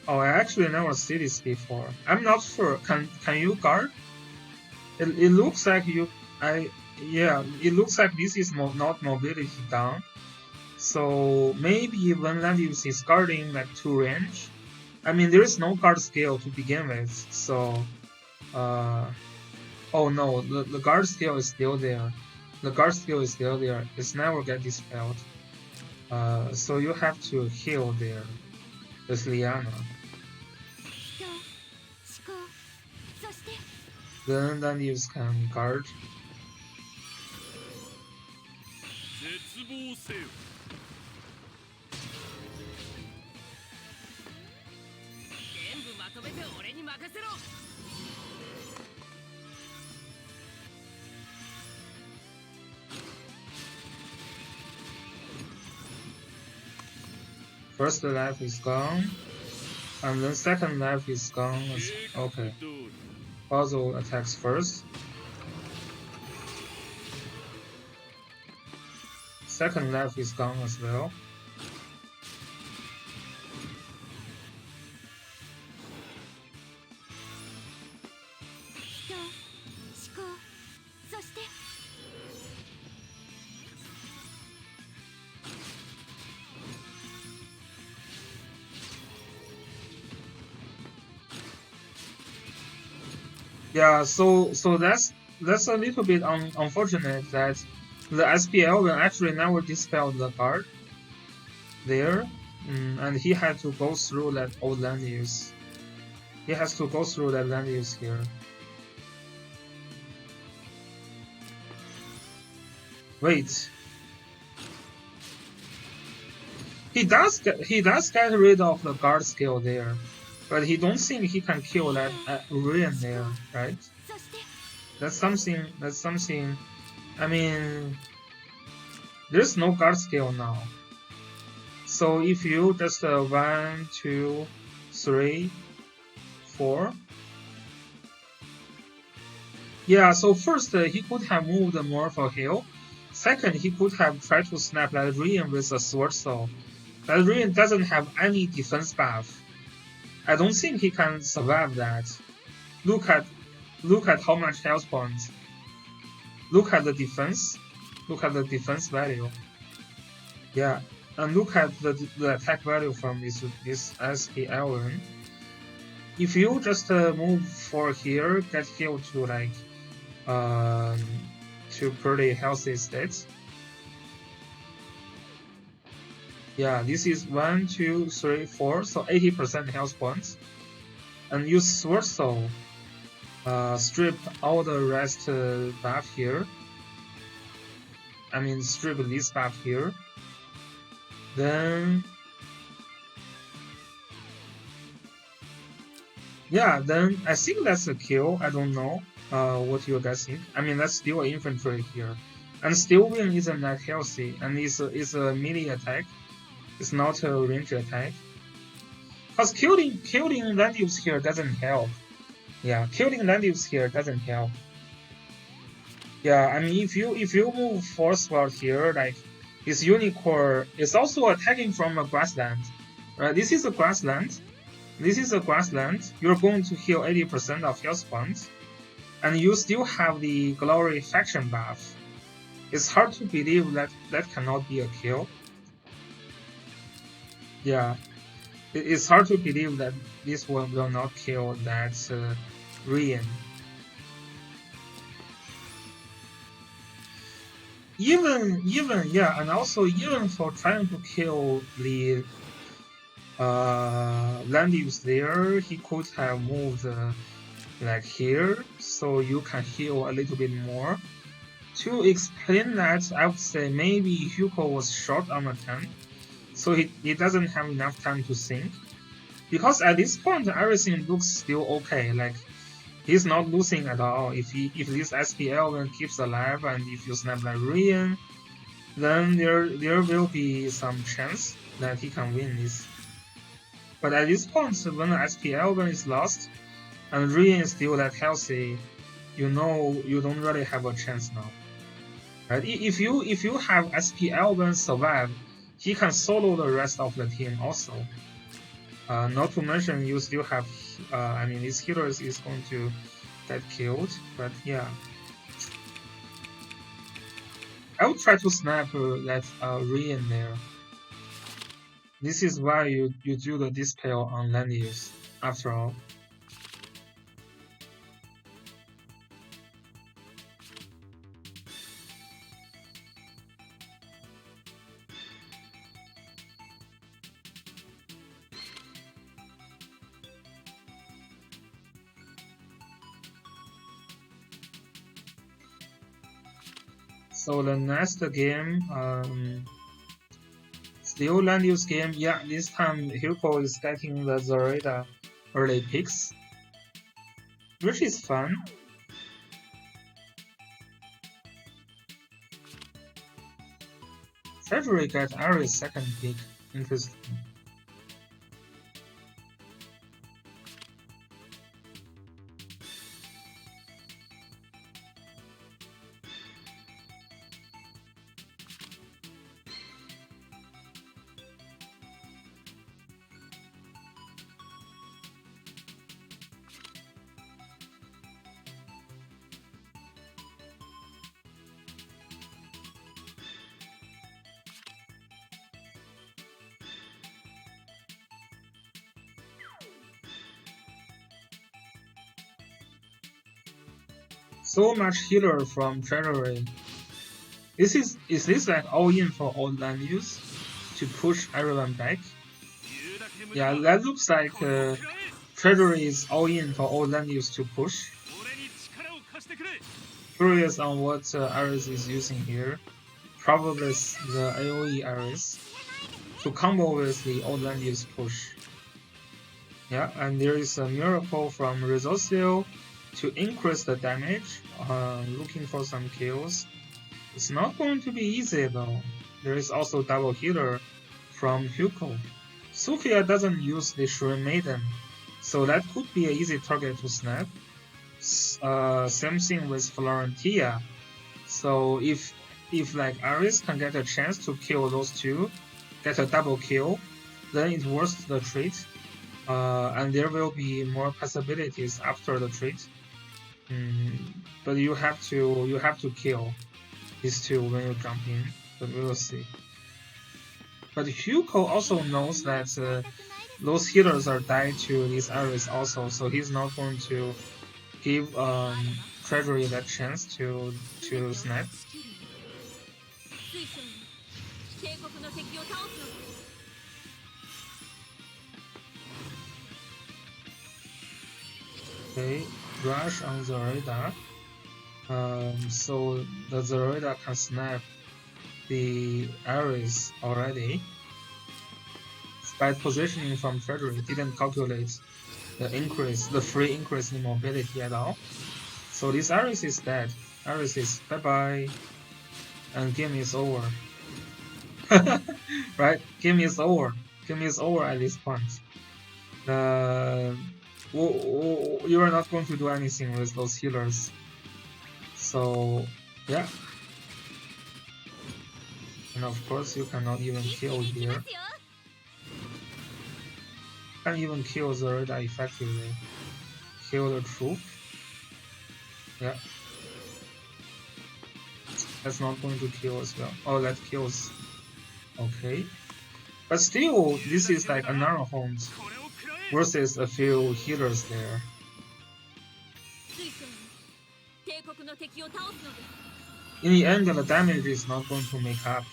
Oh, I actually never seen this before. I'm not sure. Can you guard? It looks like it looks like this is not mobility down. So maybe when Landius is guarding like 2 range, I mean there is no guard skill to begin with, so oh no, the guard skill is still there. The guard skill is still there. It's never get dispelled. So you have to heal there with Liana. Then Landius can guard. First life is gone, and then second life is gone. Okay. Basil attacks first. Second life is gone as well. Yeah, so that's a little bit unfortunate that the SPL will actually never dispel the guard there, and he had to go through that old land use. He has to go through that land use here. Wait. He does get rid of the guard skill there, but he don't think he can kill that Ruin there, right? That's something. I mean, there's no guard skill now. So if you just 1, 2, 3, 4. Yeah, so first he could have moved more for heal. Second, he could have tried to snap that Ruin with a Sword Soul. That Ruin doesn't have any defense buff. I don't think he can survive that. Look at how much health points. Look at the defense. Look at the defense value. Yeah, and look at the attack value from this TSdL. If you just move for here, get healed to like to pretty healthy states. Yeah, this is 1, 2, 3, 4, so 80% health points. And use Sword Soul. Strip all the rest buff here. I mean, strip this buff here. Then, yeah, then I think that's a kill. I don't know what you guys think. I mean, that's still infantry here. And Steel Wing isn't that healthy, and it's a melee attack. It's not a range attack. Because killing Landius here doesn't help. Yeah, killing Landius here doesn't help. Yeah, I mean if you move forceful here, like this unicorn is also attacking from a grassland. Right? This is a grassland. This is a grassland. You're going to heal 80% of health points. And you still have the glory faction buff. It's hard to believe that that cannot be a kill. Yeah, it's hard to believe that this one will not kill that Rian. Even yeah, and also even for trying to kill the Landius there, he could have moved like here, so you can heal a little bit more. To explain that, I would say maybe Hugo was short on the tank, so he doesn't have enough time to think. because at this point everything looks still okay. Like he's not losing at all. If this SPL keeps alive and if you snap LangrisserM, then there will be some chance that he can win this. But at this point, when the SPL is lost and LangrisserM is still that healthy, you know you don't really have a chance now. Right? If you have SPL survive, he can solo the rest of the team also. Not to mention you still have, I mean, his healers is going to get killed, but yeah. I would try to snap that LangrisserM there. This is why you do the dispel on Landius, after all. So the next game, still Landius game. Yeah, this time Hugo is getting the Zareda early picks, which is fun. Treasury got Ares second pick. Interesting. So much healer from Treasury. Is this like all in for all Landius to push everyone back? Yeah, that looks like Treasury is all in for all Landius to push. Curious on what Ares is using here. Probably the AoE Ares to combo with the old Landius push. Yeah, and there is a miracle from LangrisserM to increase the damage, looking for some kills. It's not going to be easy though. There is also double healer from Hugo. Sukia doesn't use the Shrine Maiden, so that could be an easy target to snap. Same thing with Florentia. So if like Ares can get a chance to kill those two, get a double kill, then it's worth the trade. And there will be more possibilities after the trade. But you have to kill these two when you jump in. But we will see. But Hugo also knows that those healers are tied to these Ares also, so he's not going to give Treasury that chance to snap. Okay, rush on Zareda. So the Zareda can snap the Ares already. Bad positioning from Treasury didn't calculate the free increase in mobility at all. So this Ares is dead. Ares is bye bye, and game is over. Right? Game is over. Game is over at this point. You are not going to do anything with those healers. So yeah. And of course you cannot even kill here. Can't even kill Zareda effectively. Kill the troop. Yeah. That's not going to kill as well. Oh, that kills. Okay. But still, this is like another hunt versus a few healers there. In the end, the damage is not going to make up.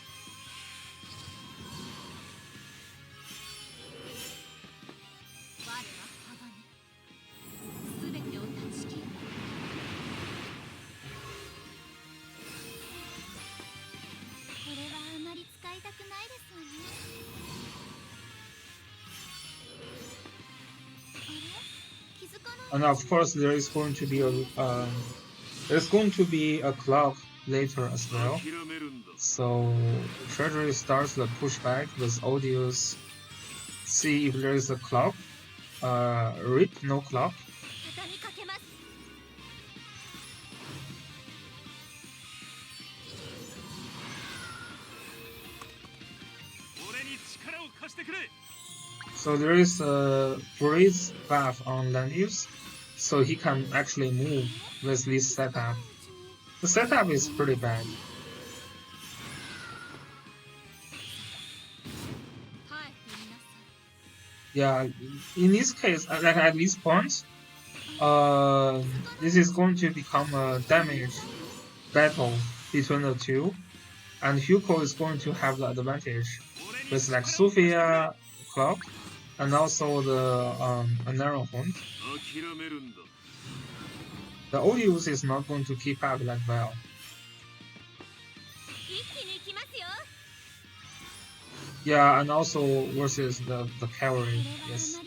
And of course, there's going to be a clock later as well. So Treasury starts the pushback with Odious. See if there is a clock. Rip, no clock. So there is a freeze buff on Landius, so he can actually move with this setup. The setup is pretty bad. Yeah, in this case, like at this point, this is going to become a damage battle between the two, and Hugo is going to have the advantage with like Sophia Clock and also the Anaro Hunt. The Odious is not going to keep up that well. Yeah, and also versus the cavalry, yes.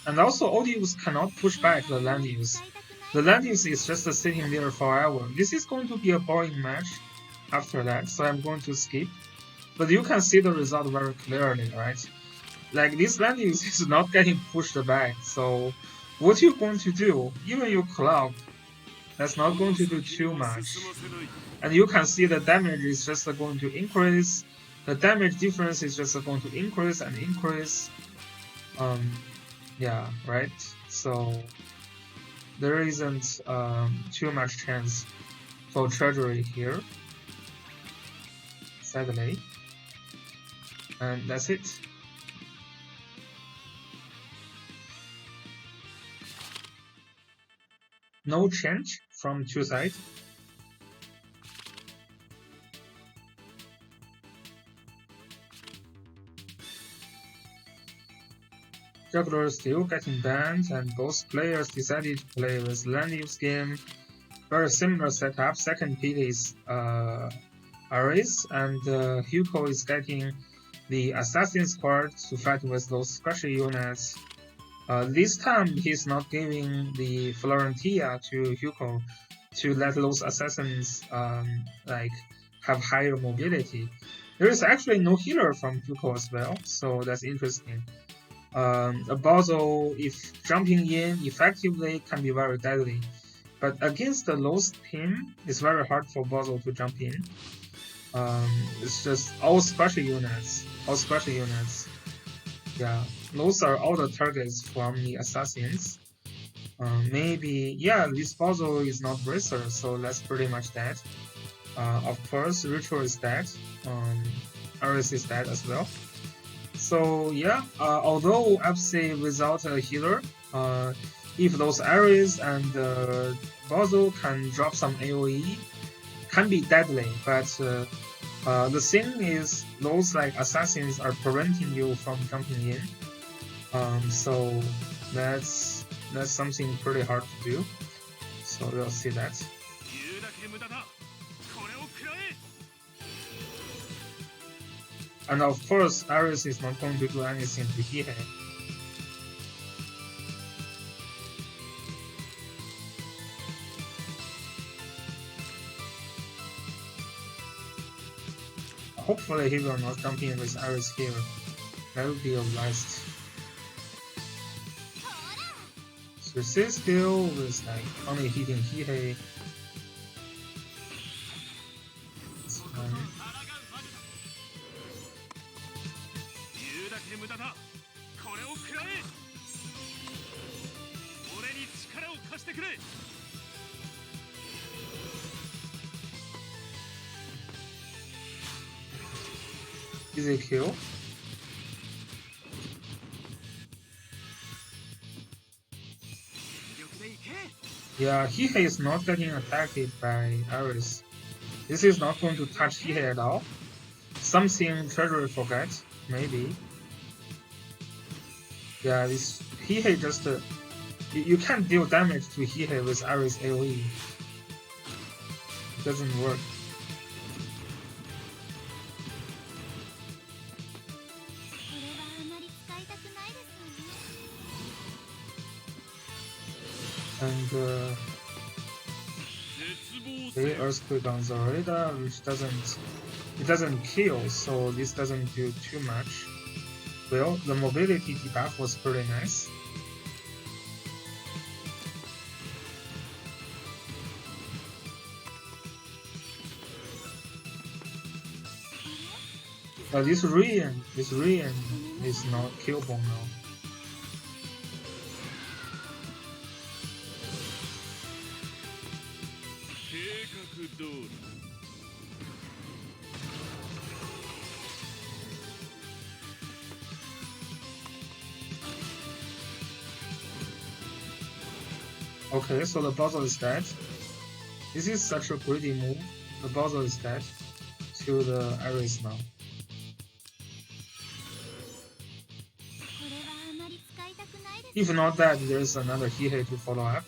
And also Odious cannot push back the Landius. The Landius is just sitting there forever. This is going to be a boring match after that, so I'm going to skip. But you can see the result very clearly, right? Like this Landius is not getting pushed back, so what you're going to do, even your clock, that's not going to do too much. And you can see the damage is just going to increase. The damage difference is just going to increase and increase. Yeah, right? So there isn't too much chance for Treasury here, sadly. And that's it. No change from two sides. Juggler is still getting banned, and both players decided to play with Landius game. Very similar setup. Second pick is Ares, and Hugo is getting the Assassin Squad to fight with those special units. This time he's not giving the Florentia to Hugo to let those assassins like have higher mobility. There is actually no healer from Hugo as well, so that's interesting. A Bozo, if jumping in effectively, can be very deadly. But against the Lost team, it's very hard for Bozo to jump in. It's just all special units. All special units. Yeah, those are all the targets from the assassins. Maybe, yeah, this Bozo is not Bracer, so that's pretty much that. Of course, Ritual is dead. Ares is dead as well. So yeah, although FC without a healer, if those Ares and Bozo can drop some AoE, can be deadly. But the thing is, those like assassins are preventing you from jumping in. So that's something pretty hard to do. So we'll see that. And of course, Ares is not going to do anything to Hihe. Hopefully he will not jump in with Ares here. That would be a waste. So TSdL with like only hitting Hihe. It's fine. Easy kill. Yeah, Hihe is not getting attacked by Ares. This is not going to touch Hihe at all. Something Treasury forgets, maybe. Yeah, this Hihe just you can't deal damage to Hihe with Ares AoE. It doesn't work. And okay, Earthquake on Zorida, which doesn't kill, so this doesn't do too much. Well, the mobility debuff was pretty nice. But this Rian is not killable now. Okay, so the Bowser is dead. This is such a greedy move. The Bowser is dead to the Ares now. If not that, there's another Hihei to follow up.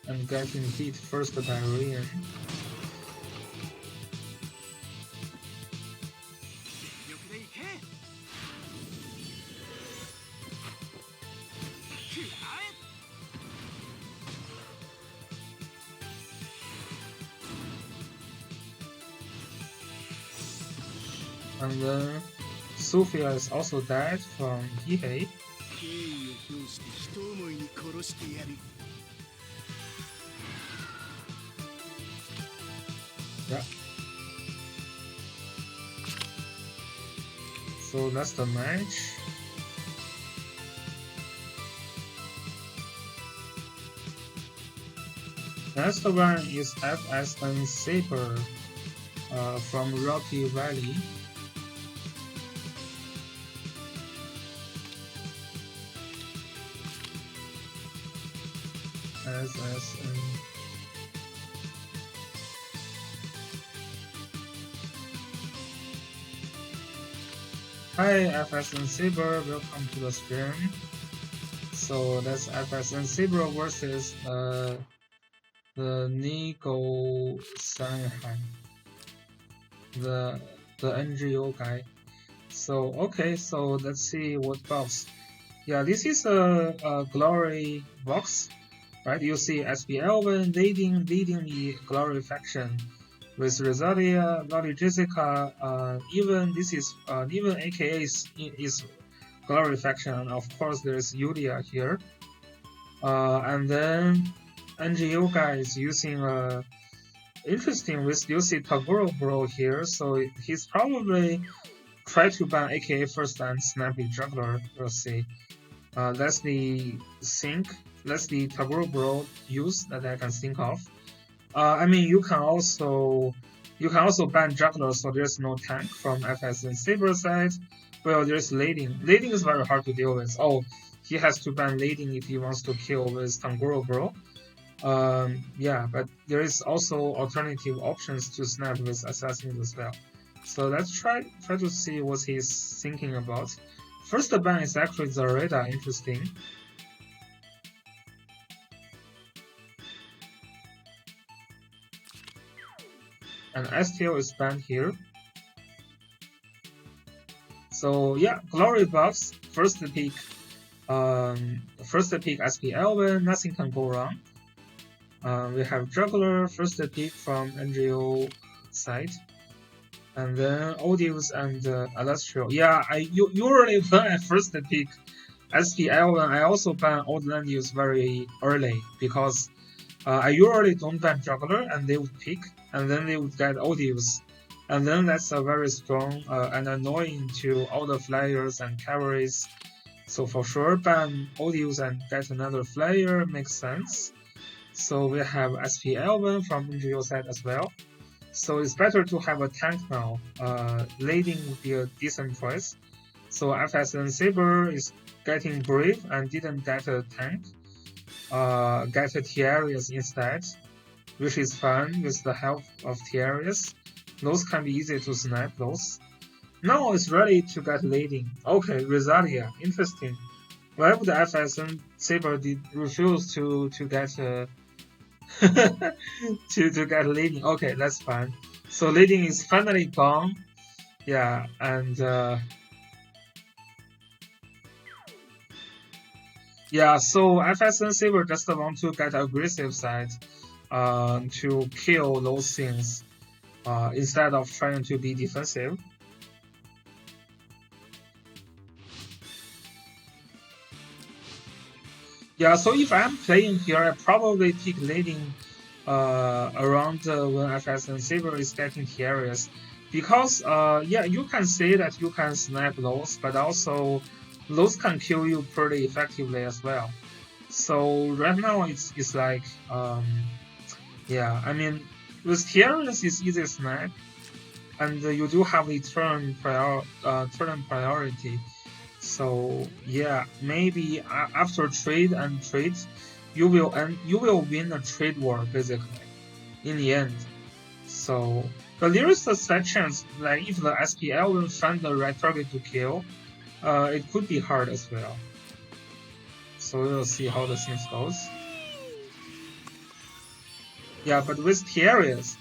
And getting hit first by Rian. And then Sophia is also dead from Hihei. Yeah. So that's the match. Next one is FSN Saber from Rocky Valley. FSN. Hi FSN Saber, welcome to the stream. So that's FSN Saber versus the Nigo Sanhan, the NGO guy. So okay, so let's see what box. Yeah, this is a glory box, right? You see SBL leading the glory faction with Rosalia, Lolly Jessica. Even this is even AKA is glory faction, and of course there's Yulia here. And then NGO guy is using interesting with you see Tagoro Bro here, so he's probably try to ban AKA first and Snappy Juggler. We'll see. That's the Tagoro Bro use that I can think of. I mean, you can also ban Juggler, so there's no tank from FS and Saber side. Well, there's Lading. Lading is very hard to deal with. Oh, he has to ban Lading if he wants to kill with Tagoro Bro. Yeah, but there is also alternative options to snap with assassins as well. So let's try to see what he's thinking about. First ban is actually Zareda, interesting. And STL is banned here. So yeah, glory buffs, first pick SPL, nothing can go wrong. We have Juggler, first pick from NGO side. And then Odious and Alastro. Yeah, I usually ban at first pick SPL, and I also ban Old Landius very early because I usually don't ban Juggler, and they would pick, and then they would get Odious. And then that's a very strong and annoying to all the flyers and cavalries. So for sure, ban Odious and get another flyer makes sense. So we have SPL from NGO side as well. So it's better to have a tank now. Lading would be a decent choice. So FSN Saber is getting brave and didn't get a tank. Get a Tiarius instead, which is fun with the help of Tiarius. Those can be easy to snipe those. Now it's ready to get Lading. Okay, Rosalia, interesting. Why would FSN Saber refuse to get to get Lading? Okay, that's fine. So Lading is finally gone. Yeah, and Yeah, so FSN Saber just want to get aggressive side to kill those things instead of trying to be defensive. Yeah, so if I'm playing here, I probably pick leading around when FSN Saber is getting curious. Because yeah, you can say that you can snipe those, but also those can kill you pretty effectively as well. So right now it's like yeah, I mean with Tyrants it's easy snipe, and you do have a turn priority. So yeah, maybe after trade, you will win a trade war basically in the end. So but there is a slight chance like if the SPL will find the right target to kill, it could be hard as well. So we'll see how the things goes. Yeah, but with Tierras,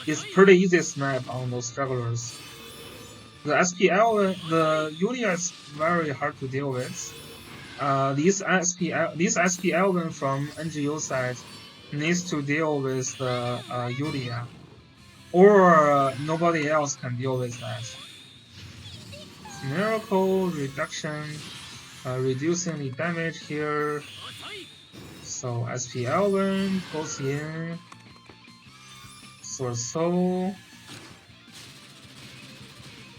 it's pretty easy snipe on those strugglers. The SPL, the Yulia is very hard to deal with. This SPL from NGO side needs to deal with the Yulia, or nobody else can deal with that. Miracle reduction, reducing the damage here. So SPL goes in for soul.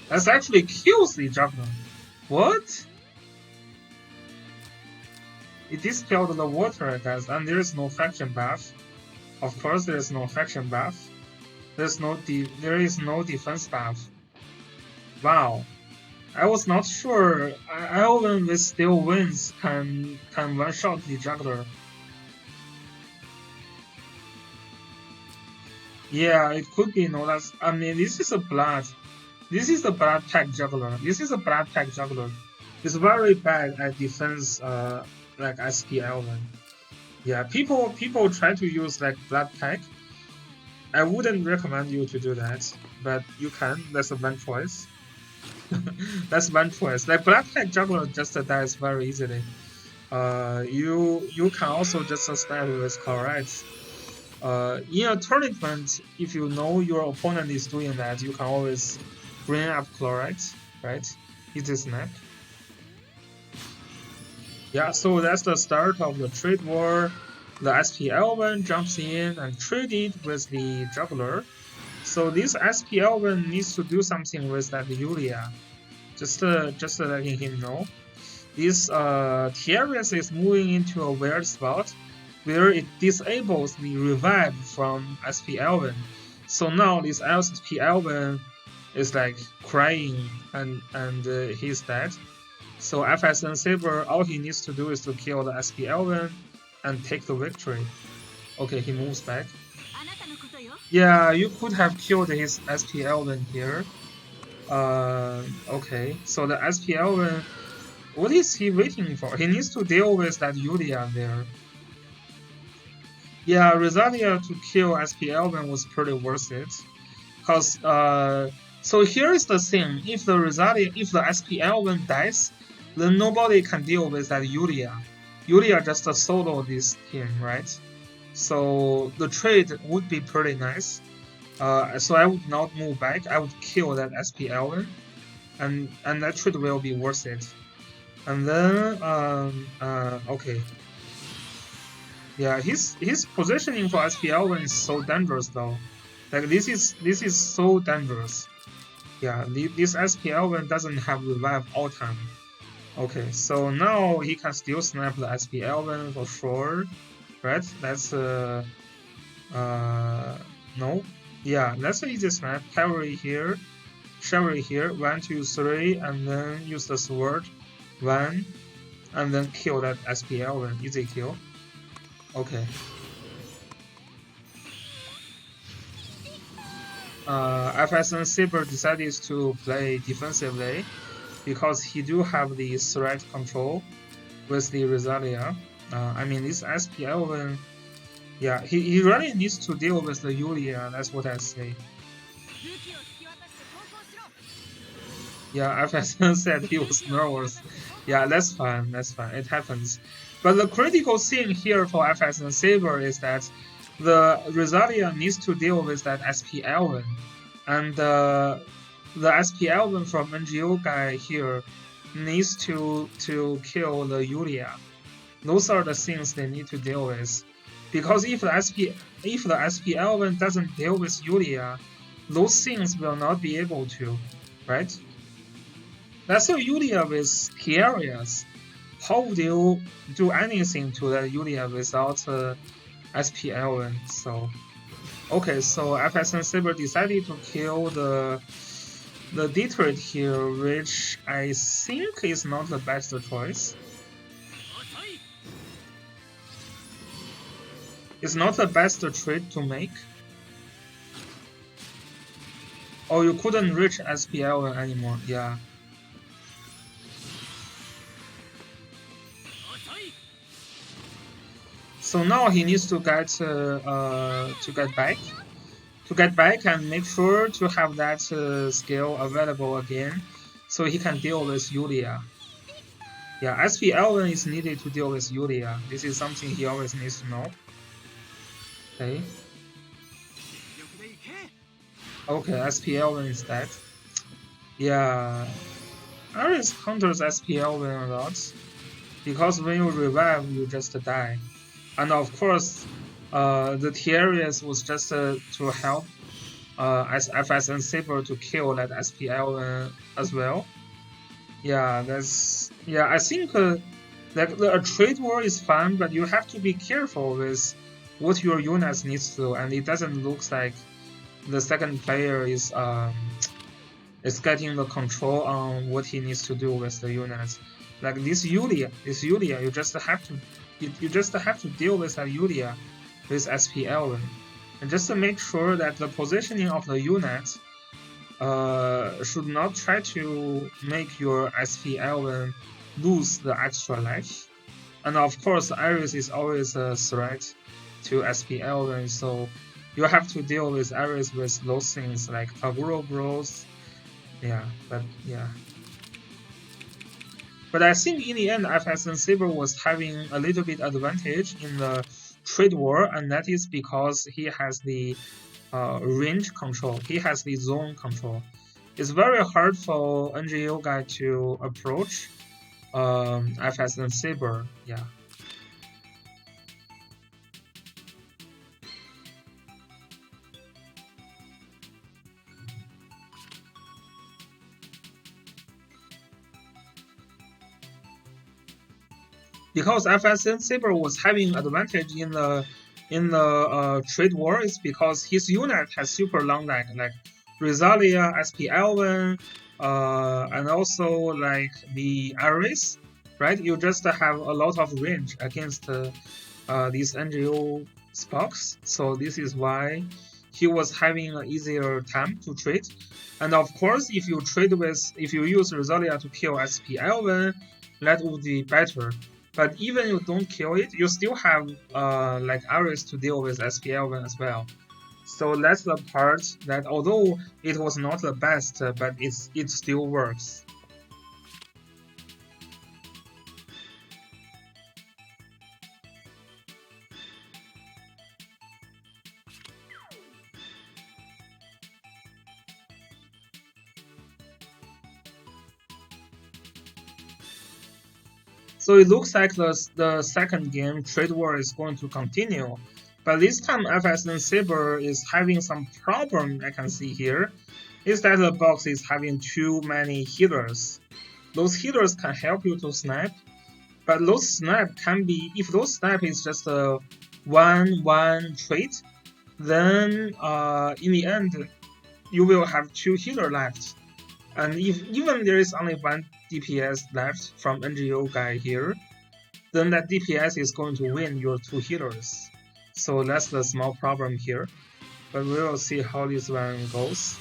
That's actually kills the Juggler. What? It dispelled the water, I guess, and there is no faction buff. Of course, there is no faction buff. There is no defense buff. Wow, I was not sure. Elven with still wins can one shot the juggler. Yeah, it could be. No, that's. I mean, this is a blood. This is a blood pack juggler. This is a blood pack juggler. It's very bad at defense. Like SP Elven. Yeah, people try to use like blood pack. I wouldn't recommend you to do that, but you can. That's a one choice. That's one choice. Like Black Pack Juggler just dies very easily. You can also just snipe with correct. In a tournament, if you know your opponent is doing that, you can always bring up chlorite, right? Easy snap. Yeah, so that's the start of the trade war. The SP11 jumps in and traded with the juggler. So this SP11 needs to do something with that Yulia. Just letting him know. This Tierras is moving into a weird spot where it disables the revive from SP11. So now this SP11 is like crying and he's dead. So FSN Saber, all he needs to do is to kill the SP11 and take the victory. Okay, he moves back. Yeah, you could have killed his SP11 here. Okay, so the SP11, what is he waiting for? He needs to deal with that Yulia there. Yeah, Rosalia to kill SP11 was pretty worth it. Cause so here is the thing: if the SP11 dies, then nobody can deal with that Yulia. Yulia just solo this team, right? So the trade would be pretty nice. So I would not move back. I would kill that SP11, and that trade will be worth it. And then okay. Yeah, his positioning for SP11 is so dangerous though. Like this is so dangerous. Yeah, this SP11 doesn't have revive all time. Okay, so now he can still snap the SP11 for sure, right? That's no, yeah, that's an easy snap. Cavalry here, chivalry here, 1, 2, 3, and then use the sword, 1, and then kill that SP11, easy kill. Okay. FSN Saber decided to play defensively because he do have the threat control with the Rosalia. I mean, this SP11, yeah, he really needs to deal with the Yulia, that's what I say. Yeah, FSN said he was nervous. Yeah, that's fine. That's fine. It happens. But the critical thing here for FS and Saber is that the Rosalia needs to deal with that SP Elven, and the SP Elven from NGO guy here needs to kill the Yulia. Those are the things they need to deal with, because if the SP Elven doesn't deal with Yulia, those things will not be able to, right? Let's say Yulia with key areas. How would you do anything to that Yulia without SP Elven? So okay, so FSN Saber decided to kill the Detroit here, which I think is not the best choice. It's not the best trade to make. Oh, you couldn't reach SP Elven anymore. Yeah. So now he needs to get back and make sure to have that skill available again, so he can deal with Yulia. Yeah, SP Elven is needed to deal with Yulia. This is something he always needs to know. Okay. Okay, SP Elven is dead. Yeah, Ares counters SP Elven a lot, because when you revive, you just die. And of course, the Tiaris was just to help as FS and Saber to kill that SP Elven as well. Yeah, I think like the trade war is fun, but you have to be careful with what your units needs to do, and it doesn't look like the second player is getting the control on what he needs to do with the units. Like this Yulia, you just have to deal with that Yulia with SP Elven, and just to make sure that the positioning of the units should not try to make your SP Elven lose the extra life. And of course, Iris is always a threat to SP Elven, so you have to deal with Iris with those things like Taguro Bros. Yeah, but yeah. But I think in the end, FS and Saber was having a little bit advantage in the trade war, and that is because he has the range control. He has the zone control. It's very hard for NGO guy to approach FS and Saber. Yeah. Because FS and Saber was having advantage in the trade war is because his unit has super long lag, like Rosalia, SP Elven, and also like the Ares, right? You just have a lot of range against these NGO Spox, so this is why he was having an easier time to trade. And of course, if you use Rosalia to kill SP Elven, that would be better. But even you don't kill it, you still have like Ares to deal with SP Elven as well. So that's the part that although it was not the best, but it still works. So it looks like the second game, Trade War, is going to continue. But this time FSN Saber is having some problem I can see here. Is that the box is having too many healers. Those healers can help you to snipe, but those snipe can be, if those snipe is just a 1-1 trait, then in the end, you will have 2 healer left. And if even there is only 1 DPS left from NGO guy here, then that DPS is going to win your 2 healers. So that's the small problem here. But we will see how this one goes.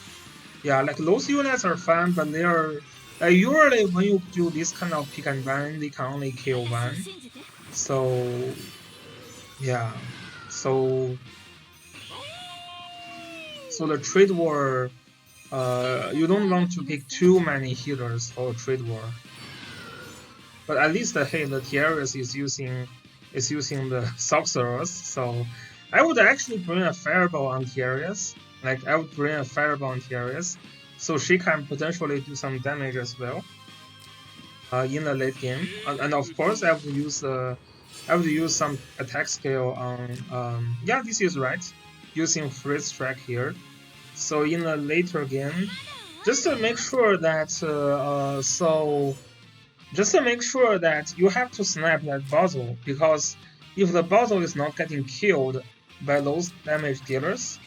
Yeah, like those units are fun, but they are usually when you do this kind of pick and ban, they can only kill one. So yeah, so the trade war, you don't want to pick too many healers for trade war. But at least hey, the Tiaras is using the sorcerers, so I would actually bring a fireball on Tiaras. Like I would bring a fireball on Tiaras, so she can potentially do some damage as well. In the late game, and of course I would use some attack skill on yeah, this is right, using freeze strike here. So in the later game, just to make sure that just to make sure that you have to snap that bottle, because if the bottle is not getting killed by those damage dealers,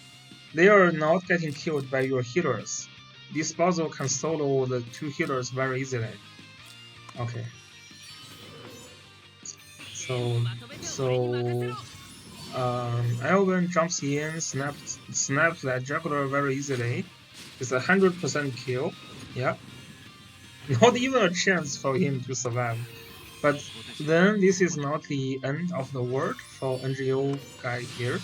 they are not getting killed by your healers. This bottle can solo the two healers very easily. Okay. So Elven jumps in, snaps that juggler very easily. It's 100% kill. Yeah. Not even a chance for him to survive. But then this is not the end of the world for NGO guy here.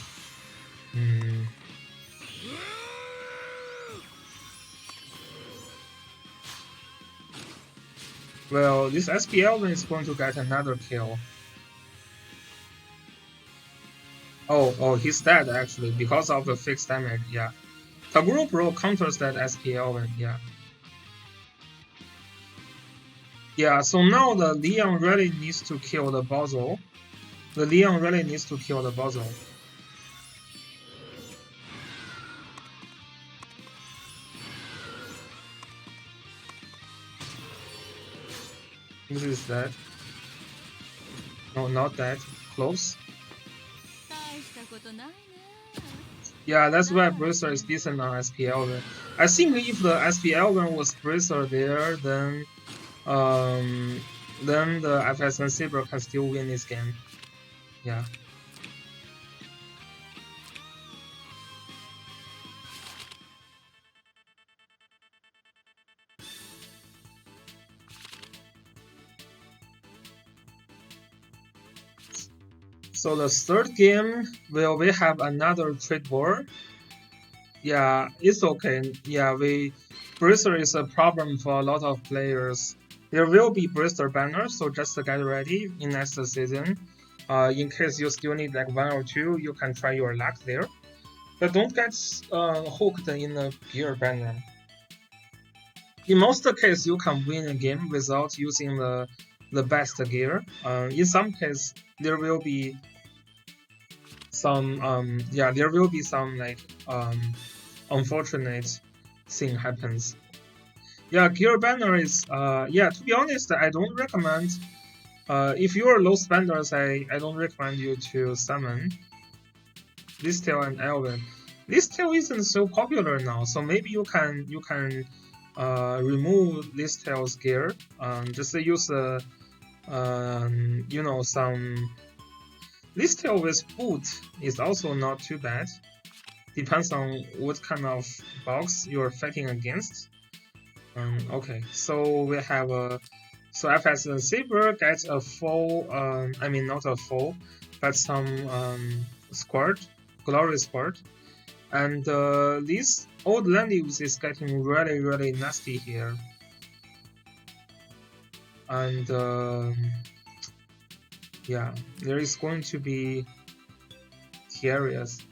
Well, this SP Elven is going to get another kill. Oh, he's dead actually because of the fixed damage. Yeah, Taguro Bro counters that SP Elven. Yeah. Yeah, so now the Leon really needs to kill the Bozo. The Leon really needs to kill the Bozo. This is that. No, not that. Close. Yeah, that's why Bracer is decent on SP Elven. I think if the SP Elven was Bracer there, then the FSN Saber can still win this game. Yeah. So the third game, will we have another trade war? Yeah, it's okay. Yeah, Bracer is a problem for a lot of players. There will be Bracer banners, so just get ready in next season. In case you still need like 1 or 2, you can try your luck there. But don't get hooked in a gear banner. In most cases, you can win a game without using the best gear. In some cases, there will be some like unfortunate thing happens. Yeah, gear banner is yeah, to be honest, I don't recommend if you are low spenders, I don't recommend you to summon Listel and Elven. Listel isn't so popular now, so maybe you can remove Listel's gear. Just use you know, some Listel with boot is also not too bad. Depends on what kind of box you're fighting against. Okay, so we have a FS Saber gets a full I mean not a full, but some squad, glory squad, and this old Landius is getting really nasty here, and yeah, there is going to be Tiaras.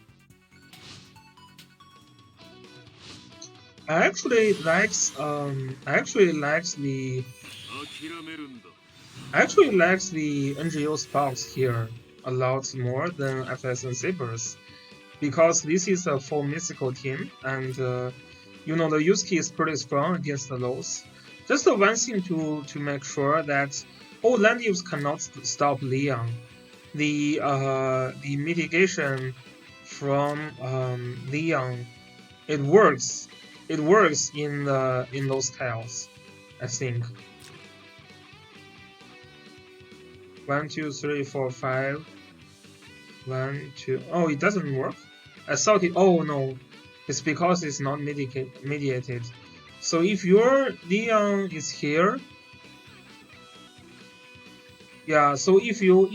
I actually likes the NGO spots here a lot more than FSN Sabers, because this is a full mythical team, and you know, the use key is pretty strong against those. Just one thing to make sure that all Landius cannot stop Leon. The mitigation from Leon, it works. It works in those tiles, I think. 1, 2, 3, 4, 5. 1, 2. Oh, it doesn't work. I thought it. Oh no, it's because it's not mediated. So if your Leon is here, yeah. So if you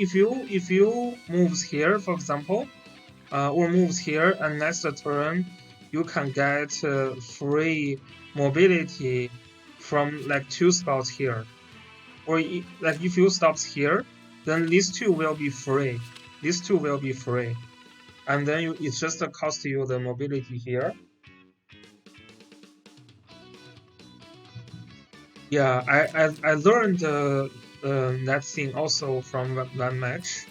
moves here, for example, or moves here, and next turn you can get free mobility from like 2 spots here. or like if you stops here, then these two will be free. These two will be free, and then it's just cost you the mobility here. Yeah, I learned that thing also from that match,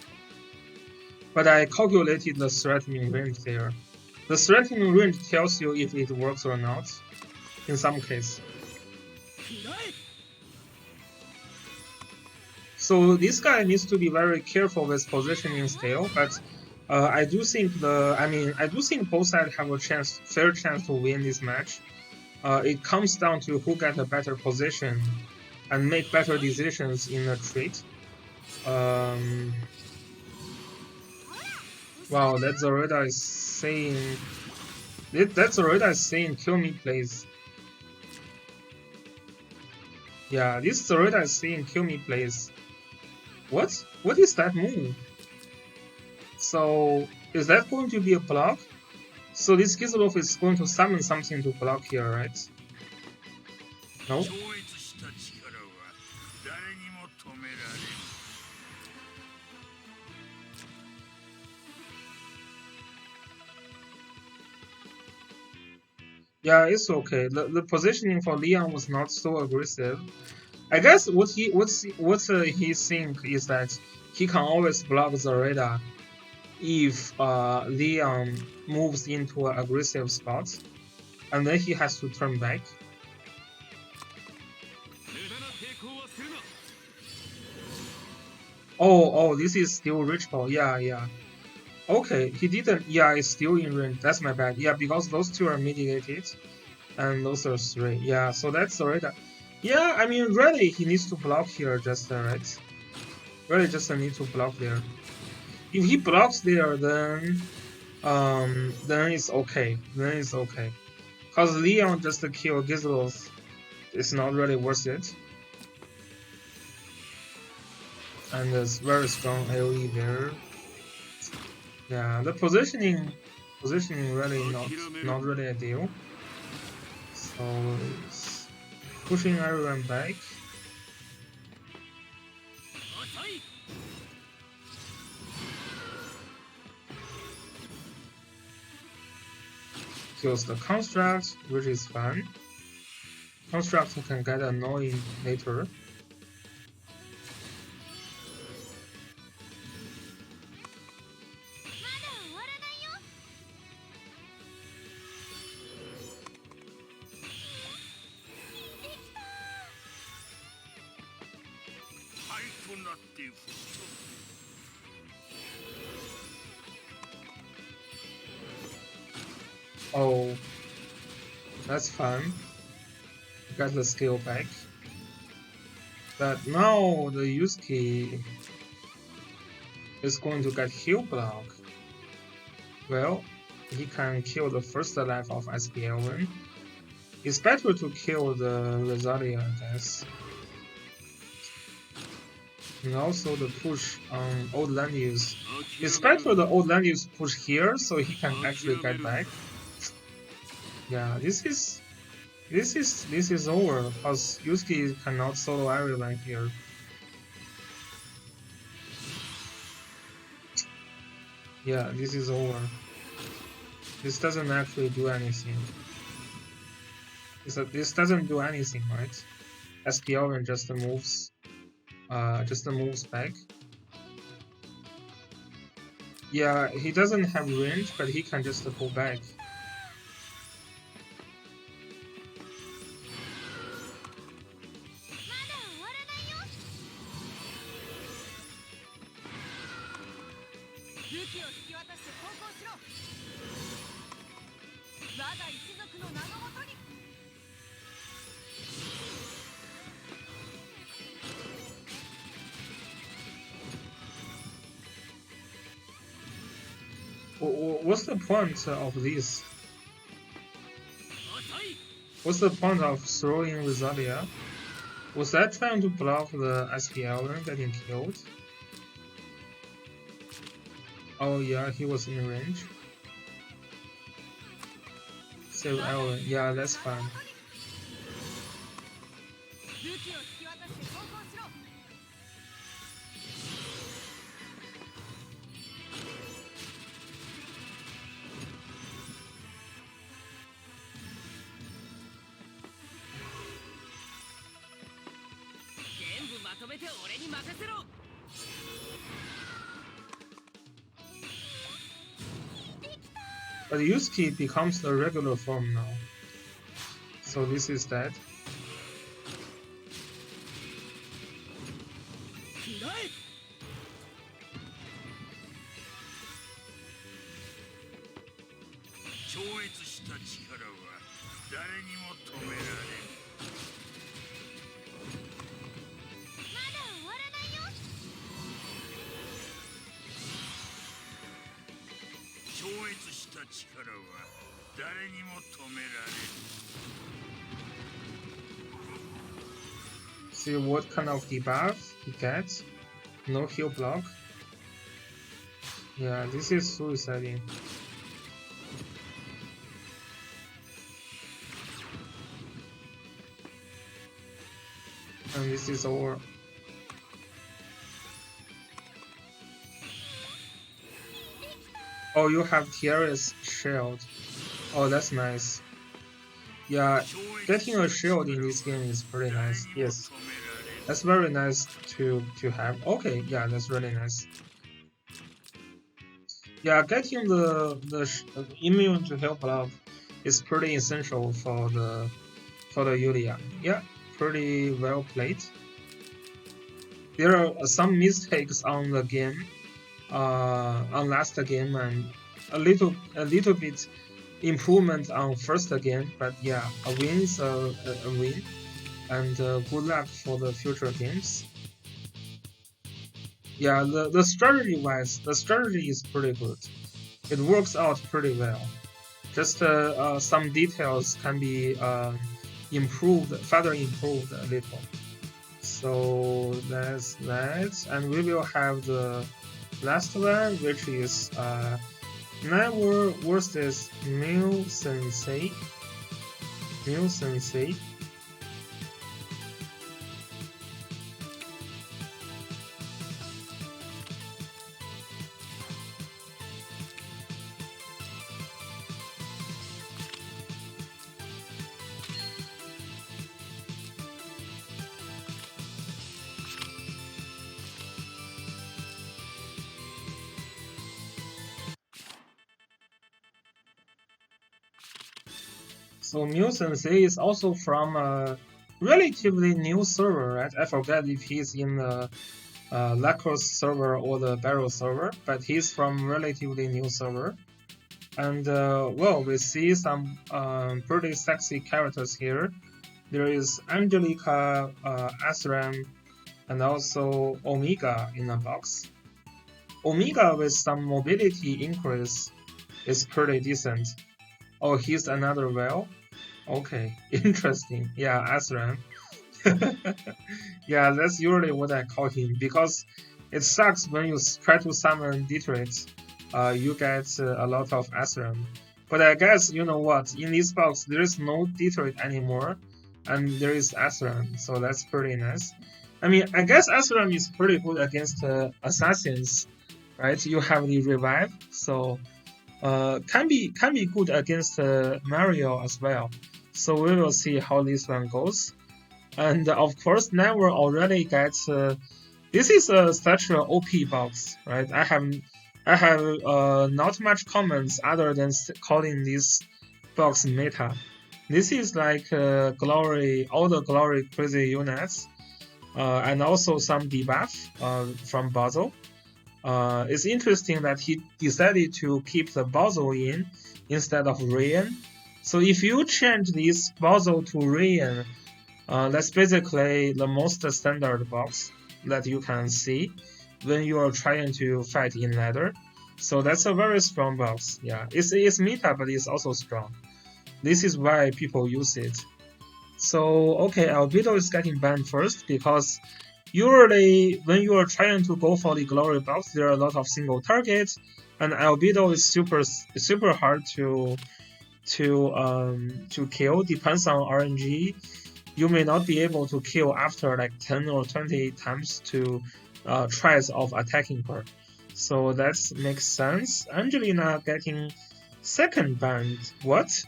but I calculated the threatening range there. The threatening range tells you if it works or not, in some case. So this guy needs to be very careful with positioning still, but I do think I do think both sides have a fair chance to win this match. It comes down to who get a better position and make better decisions in a trade. Um, wow, that's Zoreda is saying. That's Zoreda is saying kill me please. Yeah, this Zoreda is saying kill me please. What? What is that move? So is that going to be a block? So this Gizlov is going to summon something to block here, right? No? Yeah, it's okay. The positioning for Leon was not so aggressive. I guess what he think is that he can always block the radar if Leon moves into an aggressive spot, and then he has to turn back. Oh, this is still reachable. Yeah. Okay, he didn't. Yeah, it's still in range. That's my bad. Yeah, because those two are mitigated, and those are three. Yeah, so that's already. Yeah, I mean, really, he needs to block here, just right. Really, just need to block there. If he blocks there, then it's okay. Then it's okay. Cause Leon just kill Gizlos, it's not really worth it. And there's very strong AoE there. Yeah, the positioning really not really ideal. So it's pushing everyone back. Kills the construct, which is fun. Construct can get annoying later. Oh, that's fun. Got the skill back. But now the Yusuke is going to get heal block. Well, he can kill the first life of SPL1. It's better to kill the Rosalia, I guess. And also the push on old land use. It's better the old land use push here so he can actually get back. Yeah, this is over because Yusuke cannot solo everyone here. Yeah, this is over. This doesn't actually do anything. This doesn't do anything, right? SPL just moves back. Yeah, he doesn't have range, but he can just go back. What's the point of this? What's the point of throwing Rosalia? Was that trying to block the SPL getting killed? Oh yeah, he was in range. Save Ellen. Yeah, that's fine. But Yusuke becomes the regular form now. So this is that. See what kind of debuff he gets. No heal block. Yeah, this is suiciding. And this is over. Oh, you have Tiara's shield. Oh, that's nice. Yeah, getting a shield in this game is pretty nice. Yes, that's very nice to have. Okay, yeah, that's really nice. Yeah, getting the immune to heal block is pretty essential for the Yulia. Yeah, pretty well played. There are some mistakes on the game, on last game, and a little bit improvement on first game. But yeah, a win is a win, and good luck for the future games. Yeah, the strategy wise, the strategy is pretty good. It works out pretty well. Just some details can be improved, further improved a little. So that's that, and we will have the last one, which is Never versus New Sensei. New Sensei. So Mu Sensei is also from a relatively new server, right? I forget if he's in the Lacrosse server or the Barrel server, but he's from relatively new server. And well, we see some pretty sexy characters here. There is Angelica, Asram, and also Omega in a box. Omega with some mobility increase is pretty decent. Oh, he's another whale? Okay, interesting. Yeah, Asram. Yeah, that's usually what I call him because it sucks when you try to summon Detroit. You get a lot of Asram. But I guess you know what? In this box, there is no Detroit anymore, and there is Asram, so that's pretty nice. I mean, I guess Asram is pretty good against assassins, right? You have the revive, so can be good against Mario as well. So we will see how this one goes. And of course, Never already gets. This is such an OP box, right? I have not much comments other than calling this box meta. This is like glory, all the glory crazy units, and also some debuff from Basil. It's interesting that he decided to keep the Basil in instead of Rayan. So if you change this Basil to Rayan, that's basically the most standard box that you can see when you are trying to fight in ladder. So that's a very strong box. Yeah, it's meta, but it's also strong. This is why people use it. So okay, Albedo is getting banned first because usually when you are trying to go for the glory box, there are a lot of single targets, and Albedo is super hard to kill. Depends on RNG. You may not be able to kill after like 10 or 20 times to tries of attacking her. So that makes sense. Angelina getting second banned. What?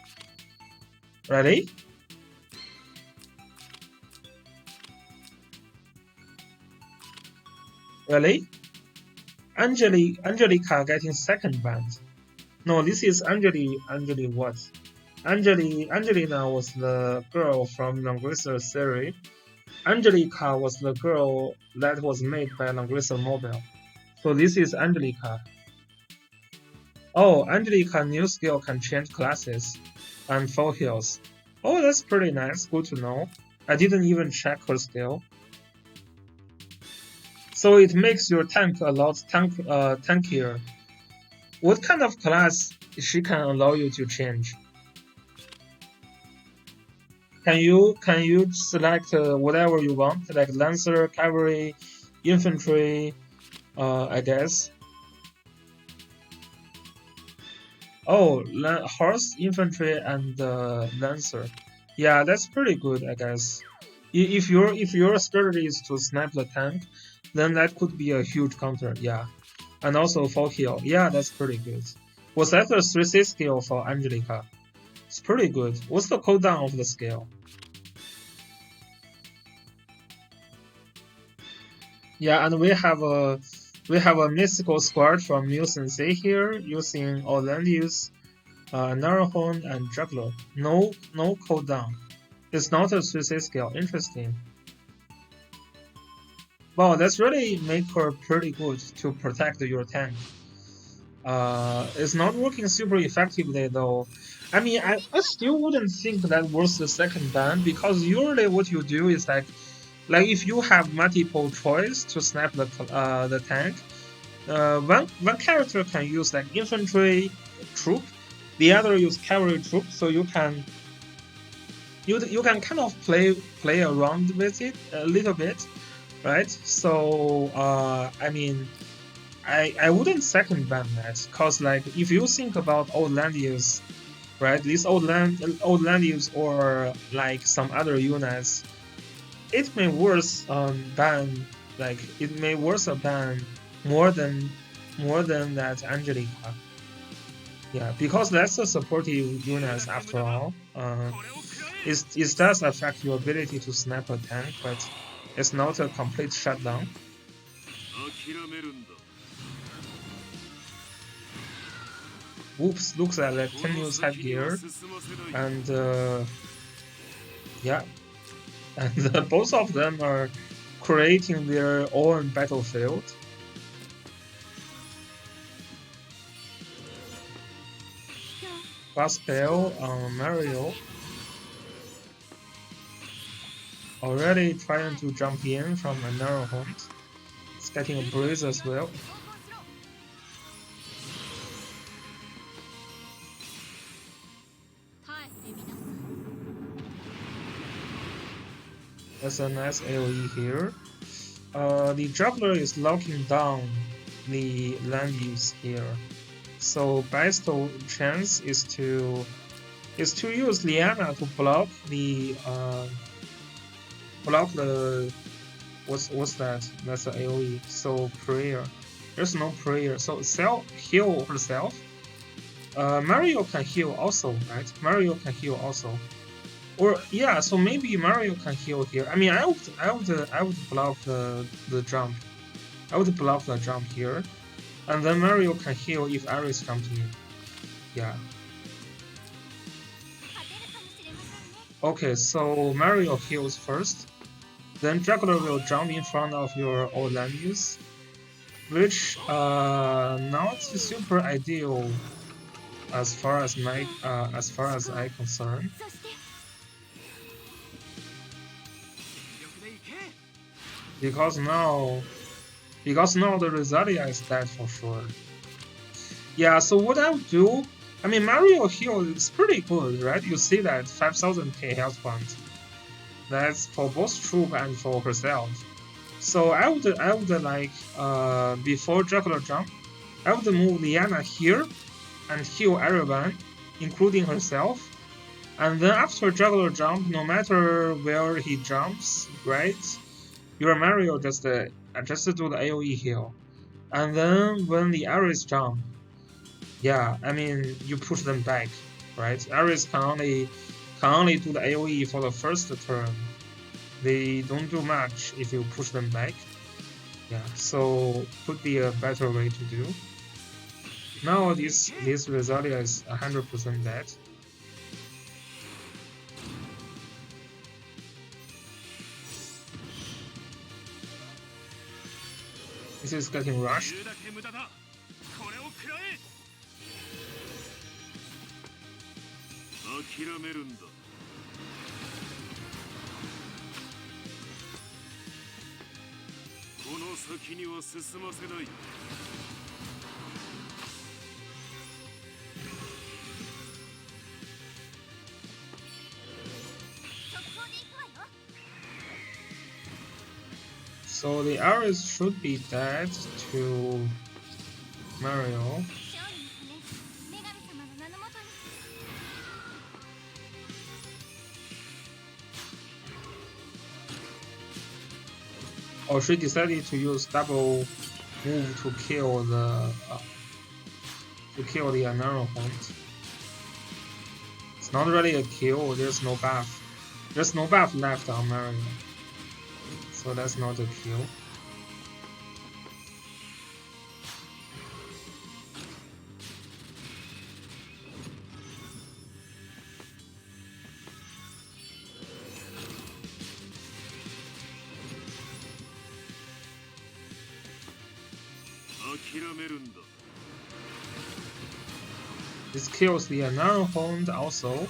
Really? Really? Angelica getting second banned. No, this is Anjali what? Angelina was the girl from Langrisser series. Angelica was the girl that was made by Langrisser Mobile. So this is Angelica. Oh, Angelica new skill can change classes and full heals. Oh, that's pretty nice. Good to know. I didn't even check her skill. So it makes your tank a lot tankier. What kind of class she can allow you to change? Can you select whatever you want, like lancer, cavalry, infantry? I guess. Oh, horse, infantry, and lancer. Yeah, that's pretty good, I guess. If your strategy is to snipe the tank, then that could be a huge counter. Yeah, and also for heal. Yeah, that's pretty good. Was that a 3C skill for Angelica? It's pretty good. What's the cooldown of the skill? Yeah, and we have a mystical squad from New Sensei here using Orlandius, Narahorn, and Juggler. No cooldown. It's not a 3C skill. Interesting. Wow, that's really make her pretty good to protect your tank. It's not working super effectively though. I mean, I still wouldn't think that worth the second ban because usually what you do is like if you have multiple choice to snap the tank, one character can use like infantry troop, the other use cavalry troop, so you can kind of play around with it a little bit, right? So I mean, I wouldn't second ban that, cause like if you think about old land use, right? These old land use or like some other units, it may worth ban, like it may worth a ban more than that Angelica. Yeah, because that's a supportive unit after all. It does affect your ability to snipe a tank, but it's not a complete shutdown. Oops, looks like that can use headgear, and yeah, and both of them are creating their own battlefield. Fast spell on Mario. Already trying to jump in from another hunt. It's getting a breeze as well. That's a nice AoE here. The juggler is locking down the land use here. So best chance is to use Liana to block the what's that? That's the AoE. So prayer. There's no prayer. So self heal herself. Mario can heal also, right? Mario can heal also. Or yeah, so maybe Mario can heal here. I mean, I would block the jump. I would block the jump here, and then Mario can heal if Ares jumps in. Yeah. Okay, so Mario heals first, then Juggler will jump in front of your Orlandius, which not super ideal as far as I concern. Because now the Rosalia is dead for sure. Yeah, so what I would do, I mean, Mario heal is pretty good, right? You see that 5000k health points. That's for both troop and for herself. So I would like before Juggler jump, I would move Liana here and heal everyone, including herself. And then after Juggler jump, no matter where he jumps, right? Your Mario just do the AoE heal. And then when the Ares jump, yeah, I mean you push them back, right? Ares can only do the AoE for the first turn. They don't do much if you push them back. Yeah, so could be a better way to do. Now this Rosalia is 100% dead. This is getting rushed. So the arrows should be dead to Mario. Or she decided to use double move to kill the Narrow Hunt. It's not really a kill. There's no buff. There's no buff left on Mario, so that's not a kill. This kills the Narrow Hunt also.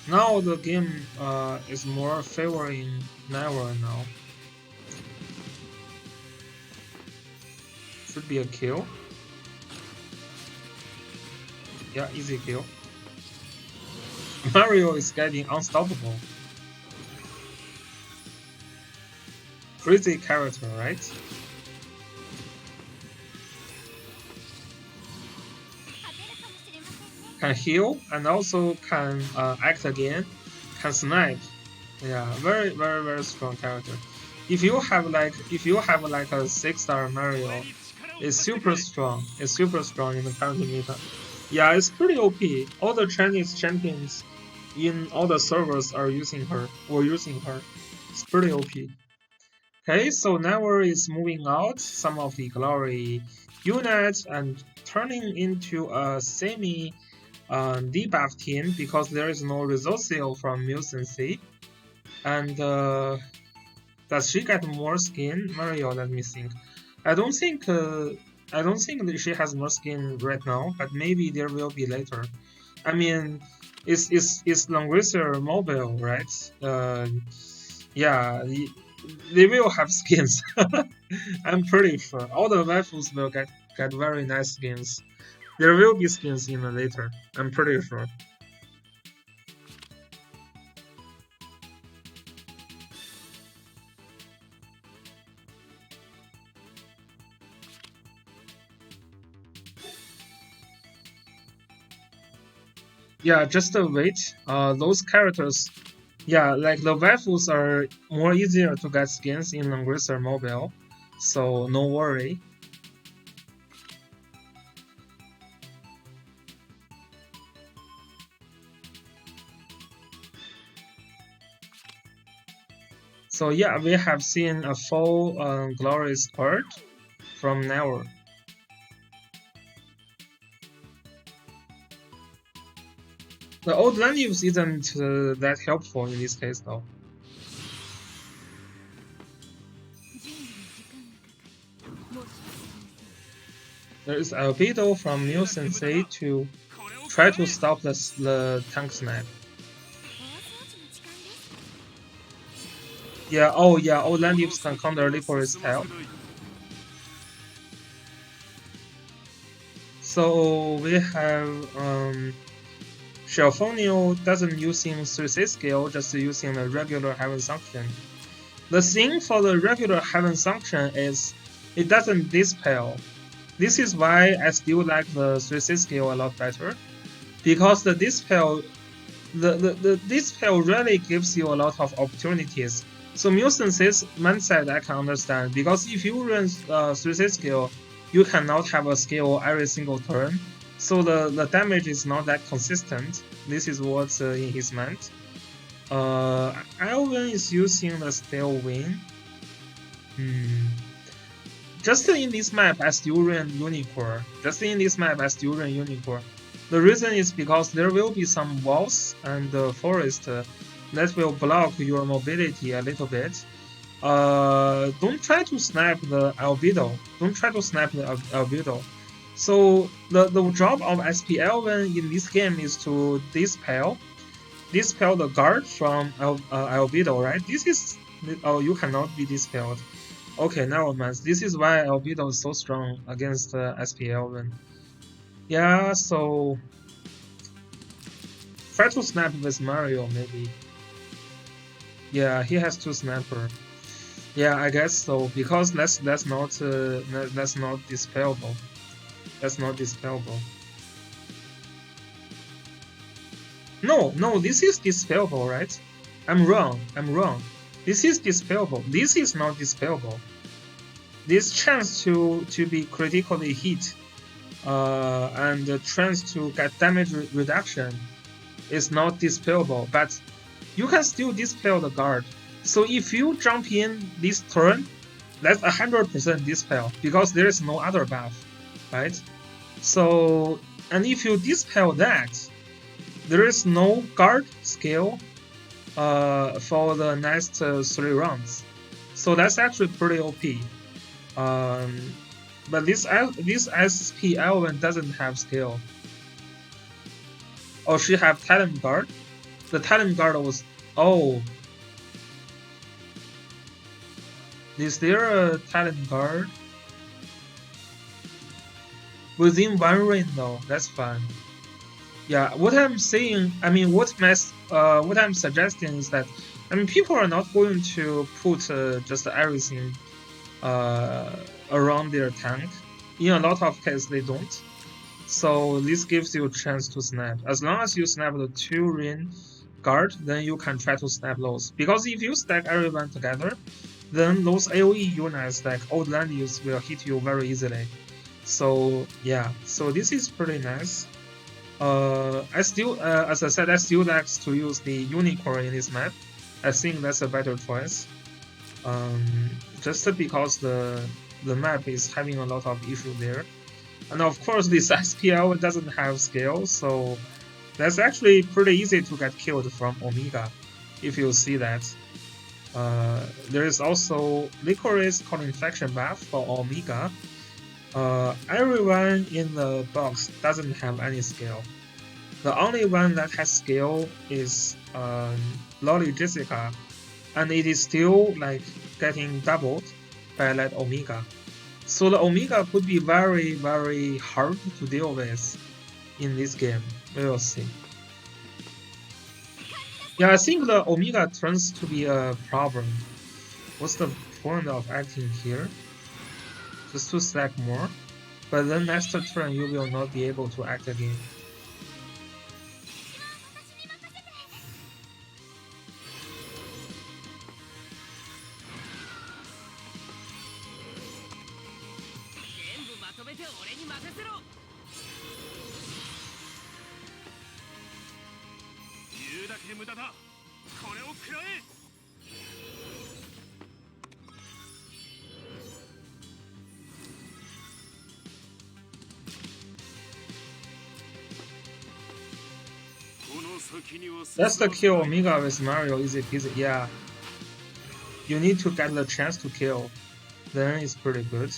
Now the game is more favoring Naira now. Should be a kill. Yeah, easy kill. Mario is getting unstoppable. Crazy character, right? Can heal and also can act again, can snipe. Yeah, very very very strong character. If you have like a 6-star Mario, it's super strong. It's super strong in the current meta. Yeah, it's pretty OP. All the Chinese champions in all the servers are using her or using her. It's pretty OP. Okay, so Naira is moving out some of the glory units and turning into a semi debuff team because there is no resource seal from Mu Sensei. And does she get more skin? Mario, let me think. I don't think that she has more skin right now, but maybe there will be later. I mean, it's LangrisserM mobile, right? Yeah, they will have skins. I'm pretty sure all the waifus will get very nice skins. There will be skins in the later. I'm pretty sure. Yeah, just wait. Those characters, yeah, like the waifus are more easier to get skins in LangrisserM mobile, so no worry. So yeah, we have seen a full glorious card from Naira. The old land use isn't that helpful in this case though. There is albedo from Mu Sensei to try to stop the tank snipe. Yeah, oh yeah, all land use can counter Liquor's tail. So we have Shelfonio doesn't using 3C skill, just using the regular Heaven Sanction. The thing for the regular Heaven Sanction is it doesn't dispel. This is why I still like the 3C skill a lot better. because the dispel the dispel really gives you a lot of opportunities. So Musence's mindset I can understand, because if you run 3C skill, you cannot have a skill every single turn. So the damage is not that consistent. This is what's in his mind. Alvin is using the steel wing. Just in this map, I still run Unicorn. The reason is because there will be some walls and forest that will block your mobility a little bit. Don't try to snipe the albedo. So the job of SP11 in this game is to dispel the guard from albedo, right? This is you cannot be dispelled. Okay, never mind. This is why albedo is so strong against SP11. Yeah, so try to snap with Mario maybe. Yeah, he has 2 sniper. Yeah, I guess so, because that's not dispellable. That's not dispellable. No, this is dispellable, right? I'm wrong. This is dispellable. This is not dispellable. This chance to be critically hit and the chance to get damage reduction is not dispellable, but you can still dispel the guard. So if you jump in this turn, that's 100% dispel, because there is no other buff, right? So, and if you dispel that, there is no guard skill for the next 3 rounds. So that's actually pretty OP. But this SP11 doesn't have skill. Oh, she have talent guard. The talent guard was Is there a talent guard? Within 1 ring though, that's fine. Yeah, what I'm saying, I mean, what I'm suggesting is that, I mean, people are not going to put just everything around their tank. In a lot of cases, they don't. So this gives you a chance to snap. As long as you snap the 2 ring guard, then you can try to snap those. Because if you stack everyone together, then those AoE units like old land use will hit you very easily. So yeah, so this is pretty nice. I still, as I said, I still like to use the unicorn in this map. I think that's a better choice. Just because the map is having a lot of issue there, and of course this SPL doesn't have scale, so that's actually pretty easy to get killed from Omega, if you see that. There is also Licorice Co-Infection buff for Omega. Everyone in the box doesn't have any skill. The only one that has skill is Lolly Jessica, and it is still like getting doubled by that Omega. So the Omega could be very, very hard to deal with in this game. We will see. Yeah, I think the Omega turns to be a problem. What's the point of acting here? Just to stack more? But then next turn you will not be able to act again. That's the kill Omega with Mario, easy peasy. Yeah. You need to get the chance to kill. Then it's pretty good.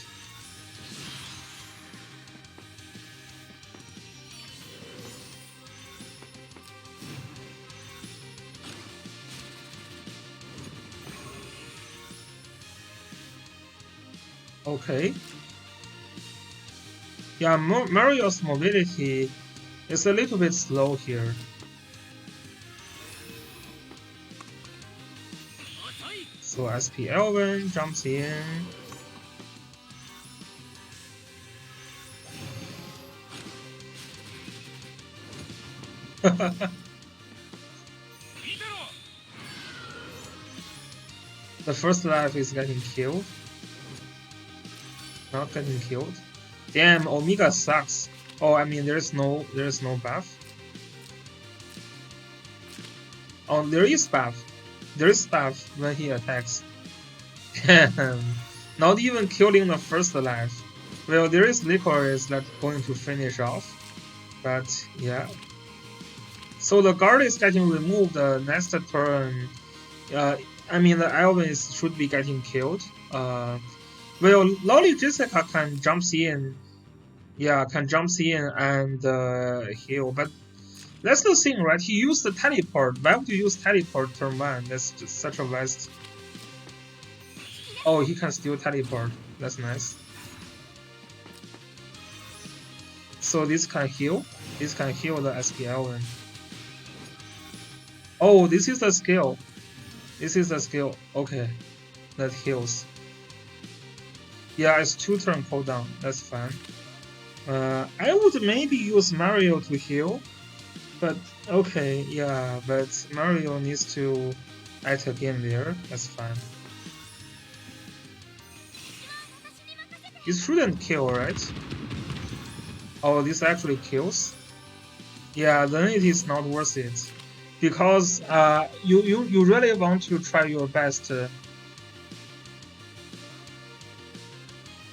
Okay. Yeah, Mario's mobility is a little bit slow here. So SP11 jumps in. The first life is getting killed. Not getting killed. Damn, Omega sucks. Oh, I mean, there's no buff. Oh, there is buff. There is buff when he attacks. Damn. Not even killing the first life. Well, there is Licorice that's going to finish off. But, yeah. So the guard is getting removed next turn. I mean, the Alvin should be getting killed. Well, Lolly Jessica can jumps in. Yeah, can jumps in and heal. But that's the thing, right? He used the teleport. Why would you use teleport turn 1? That's just such a waste. Oh, he can still teleport. That's nice. So this can heal. This can heal the SPL. Oh, this is the skill. This is the skill. Okay, that heals. Yeah, it's 2-turn cooldown. That's fine. I would maybe use Mario to heal, but okay, yeah, but Mario needs to act again there. That's fine. It shouldn't kill, right? Oh, this actually kills. Yeah, then it is not worth it, because you really want to try your best.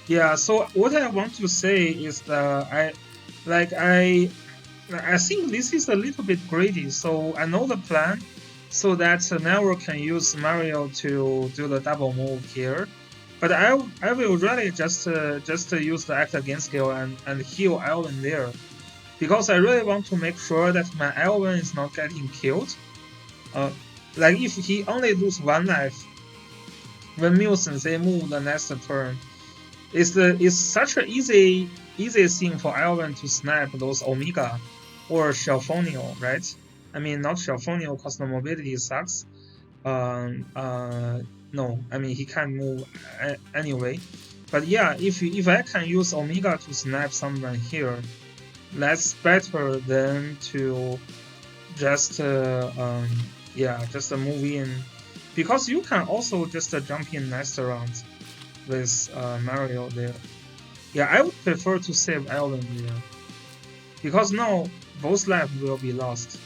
Yeah. So what I want to say is that I think this is a little bit greedy. So I know the plan, so that Never can use Mario to do the double move here. But I will really just use the act against skill and heal Alvin there, because I really want to make sure that my Alvin is not getting killed. Uh, like if he only lose 1 life when Mew Sensei move the next turn, it's such an easy thing for Alvin to snap those Omega or Shelfonio, right? I mean, not Shelfonio because the mobility sucks. No, I mean he can't move anyway. But yeah, if I can use Omega to snap someone here, that's better than to just just move in, because you can also just jump in next round with Mario there. Yeah, I would prefer to save Alvin there, because now both lives will be lost.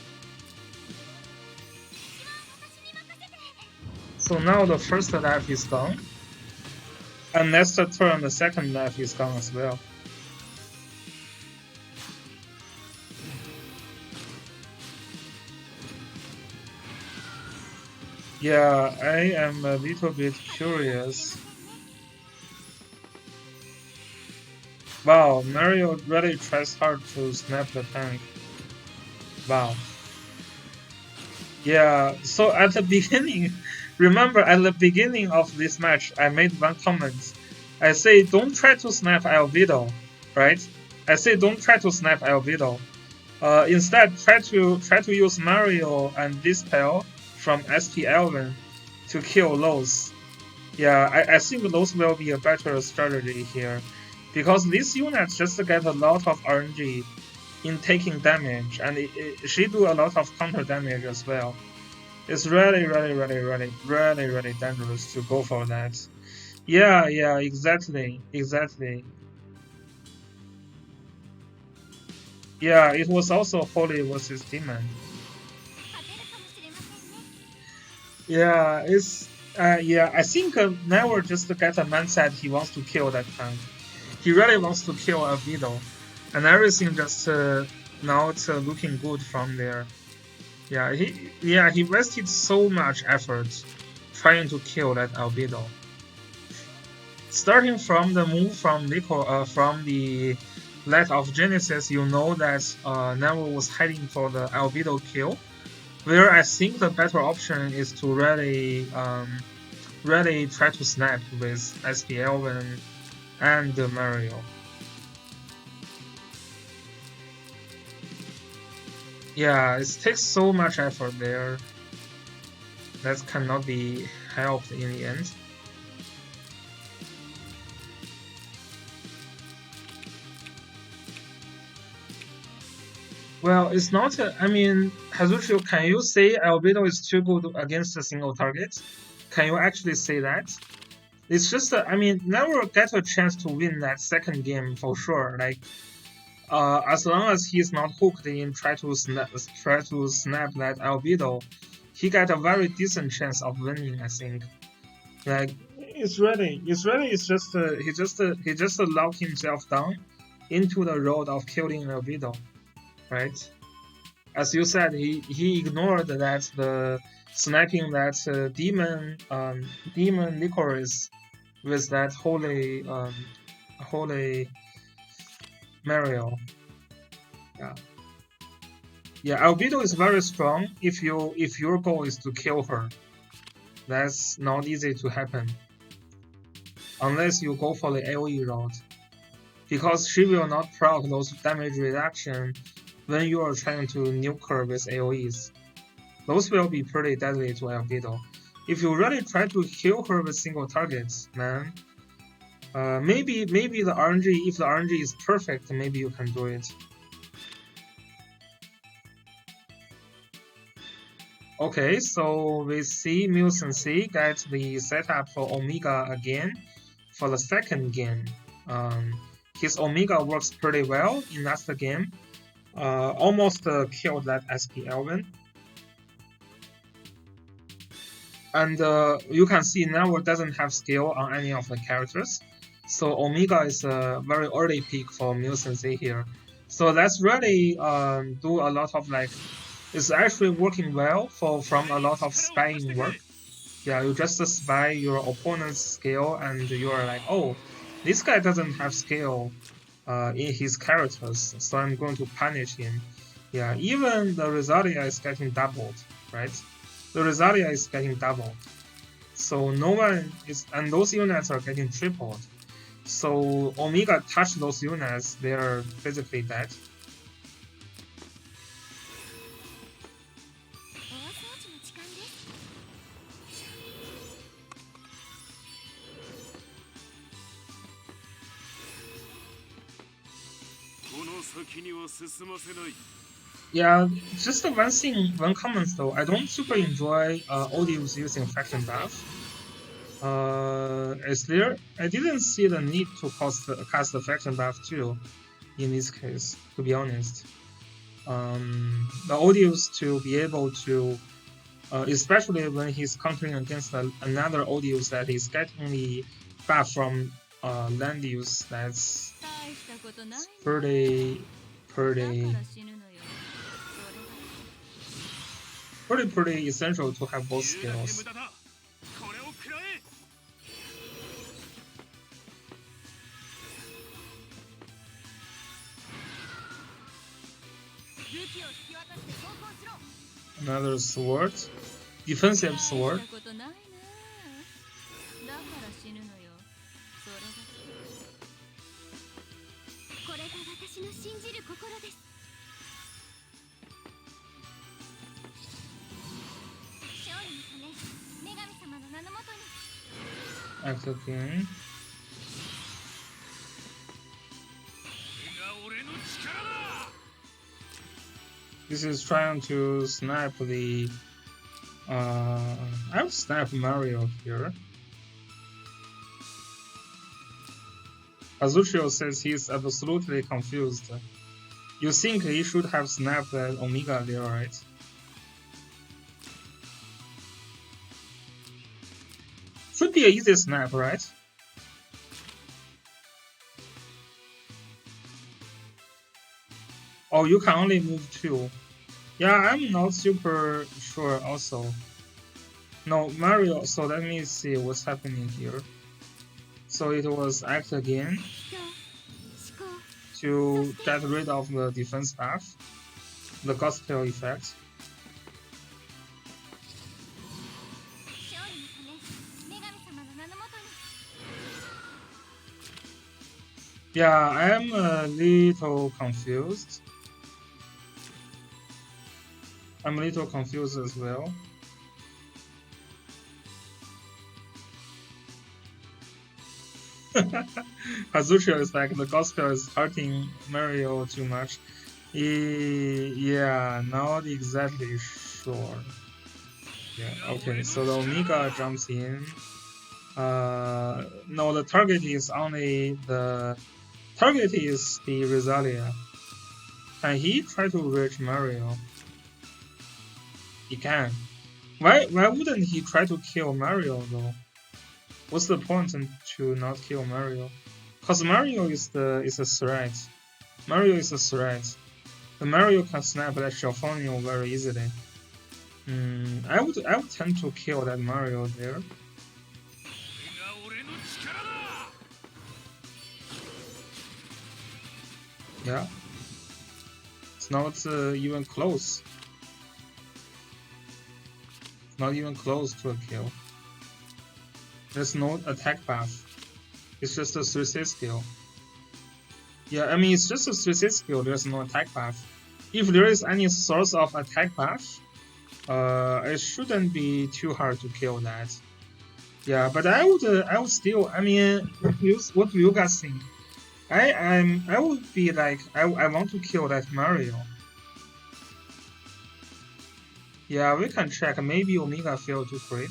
So now the first life is gone, and next turn the second life is gone as well. Yeah, I am a little bit curious. Wow, Mario really tries hard to snap the tank. Wow. Yeah, so at the beginning, remember at the beginning of this match, I made one comment. I say don't try to snap Albedo, right? I say don't try to snap Albedo. Instead, try to use Mario and Dispel from SP Elven to kill those. Yeah, I think those will be a better strategy here, because this unit just get a lot of RNG in taking damage, and she do a lot of counter damage as well. It's really dangerous to go for that. Yeah, exactly. Yeah, it was also Holy versus Demon. Yeah, I think Never just get a mindset he wants to kill that tank. He really wants to kill Albedo, and everything just now it's looking good from there. He wasted so much effort trying to kill that Albedo. Starting from the move from from the Light of Genesis, you know that Never was heading for the Albedo kill, where I think the better option is to really try to snap with SP Elven and Mario. Yeah, it takes so much effort there. That cannot be helped in the end. Well, it's not. I mean, Hazuchio, can you say Albedo is too good against a single target? Can you actually say that? It's just, I mean, never get a chance to win that second game for sure. Like, as long as he's not hooked in try to snap that albedo, he got a very decent chance of winning. I think. Like, it's just he just locked himself down into the road of killing albedo, right? As you said, he ignored that the sniping that demon licorice with that holy Mario. Yeah. Yeah, albedo is very strong if your goal is to kill her. That's not easy to happen unless you go for the AoE route, because she will not proc those damage reduction when you are trying to nuke her with AoEs. Those will be pretty deadly to albedo. If you really try to kill her with single targets, man, maybe the RNG, if the RNG is perfect, maybe you can do it. Okay, so we see Mu-sensei get the setup for Omega again for the second game. His Omega works pretty well in last game. Almost killed that SP Elvin. And you can see Never doesn't have skill on any of the characters. So Omega is a very early pick for Mu-sensei here. So that's really do a lot of like, it's actually working well from a lot of spying work. Yeah, you just spy your opponent's skill and you're like, oh, this guy doesn't have skill in his characters, so I'm going to punish him. Yeah, even the Rosalia is getting doubled, right? The Rosalia is getting doubled. So no one is, and those units are getting tripled. So Omega touch those units, they're basically dead. Yeah, just one thing, one comment though. I don't super enjoy Odious using faction buff. Is there? I didn't see the need to cast the faction buff too, in this case. To be honest, the Odious to be able to, especially when he's countering against another Odious that is getting the buff from land use, that's pretty essential to have both skills. Another sword, defensive sword. Executing. This is trying to snipe the. I would snipe Mario here. Azuchio says he's absolutely confused. You think he should have snapped that Omega there, right? Should be an easy snap, right? Oh, you can only move 2. Yeah, I'm not super sure also. No, Mario, so let me see what's happening here. So it was act again to get rid of the defense buff, the gospel effect. Yeah, I'm a little confused. I'm a little confused as well. Hazuchio is like, the gospel is hurting Mario too much. Yeah, not exactly sure. Yeah, okay, so the Omega jumps in. No, the target is the Rosalia. Can he try to reach Mario? He can. Why wouldn't he try to kill Mario though? What's the point to not kill Mario? Cause Mario is a threat. Mario is a threat. The Mario can snap that Xiaofanyo very easily. I would tend to kill that Mario there. Yeah, it's not even close. It's not even close to a kill. There's no attack buff. It's just a 3C skill. Yeah, I mean it's just a 3C skill. There's no attack buff. If there is any source of attack buff, it shouldn't be too hard to kill that. Yeah, but I would still. I mean, what do you guys think? I would be like I want to kill that Mario. Yeah, we can check. Maybe Omega failed to crit.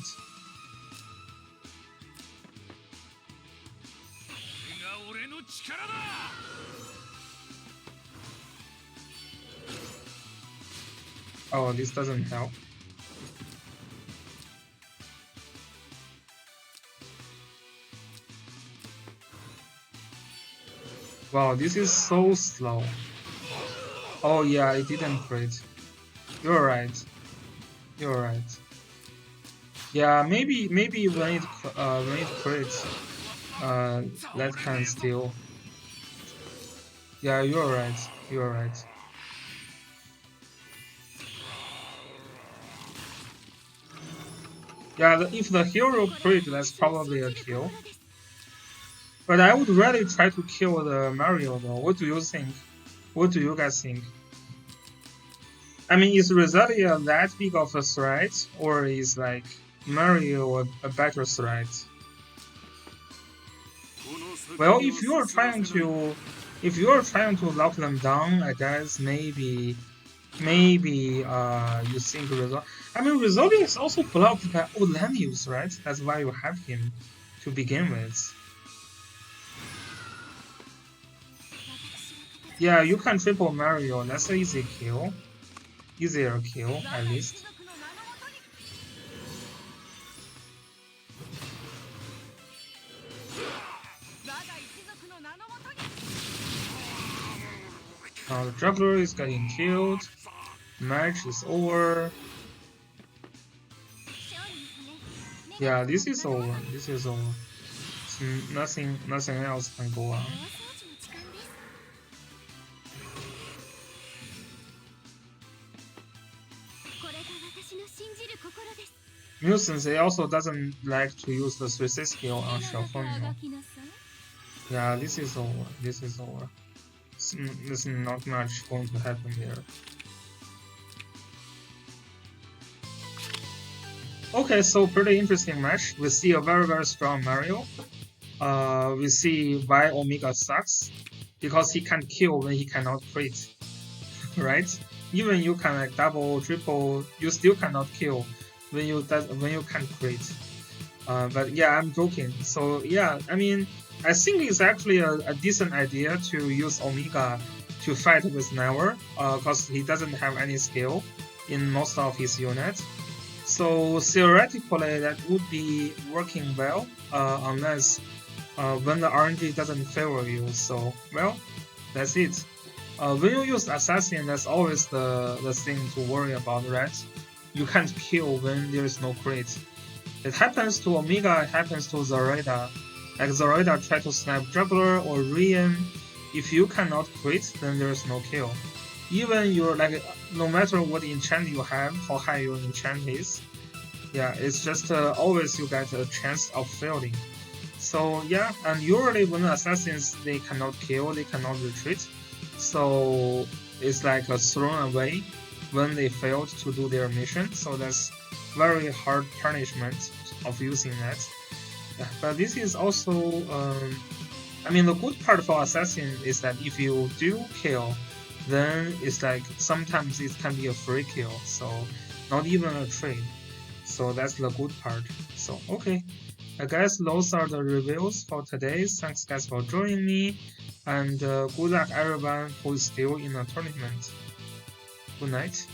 Oh, this doesn't help. Wow, this is so slow. Oh yeah, it didn't crit. You're right. You're right. Yeah, maybe when it crits, that can still. Yeah, you're right. You're right. Yeah, if the hero crit, that's probably a kill. But I would really try to kill the Mario though. What do you think? What do you guys think? I mean, is Rosalia that big of a threat, or is like Mario a better threat? Well, if you're trying to lock them down, I guess maybe you think Rosalia. I mean, Rosalia is also blocked by Olanius, right? That's why you have him to begin with. Yeah, you can triple Mario. That's an easy kill. Easier kill, at least. Now the juggler is getting killed. Match is over. Yeah, this is over. This is over. Nothing else can go on. Mew-sensei also doesn't like to use the 3C skill on Xiaofanyo. Yeah, this is over. This is over. There's not much going to happen there. Okay, so pretty interesting match. We see a very strong Mario. We see why Omega sucks, because he can kill when he cannot crit, right? Even you can like double, triple, you still cannot kill when you can crit. But yeah, I'm joking. So yeah, I mean, I think it's actually a decent idea to use Omega to fight with Never, because he doesn't have any skill in most of his units. So theoretically, that would be working well, unless when the RNG doesn't favor you. So well, that's it. When you use Assassin, that's always the thing to worry about, right? You can't kill when there is no crit. It happens to Omega, it happens to Zoraida. Like Zoraida try to snipe Juggler or Rian. If you cannot crit, then there is no kill. Even you're like, no matter what enchant you have, how high your enchant is, yeah, it's just always you get a chance of failing. So yeah, and usually when assassins they cannot kill, they cannot retreat. So it's like a thrown away when they failed to do their mission. So that's very hard punishment of using that. Yeah, but this is also, I mean, the good part for assassin is that if you do kill then it's like sometimes it can be a free kill, so not even a trade. So that's the good part. So okay, I guess those are the reviews for today. Thanks guys for joining me, and good luck everyone who is still in the tournament. Good night.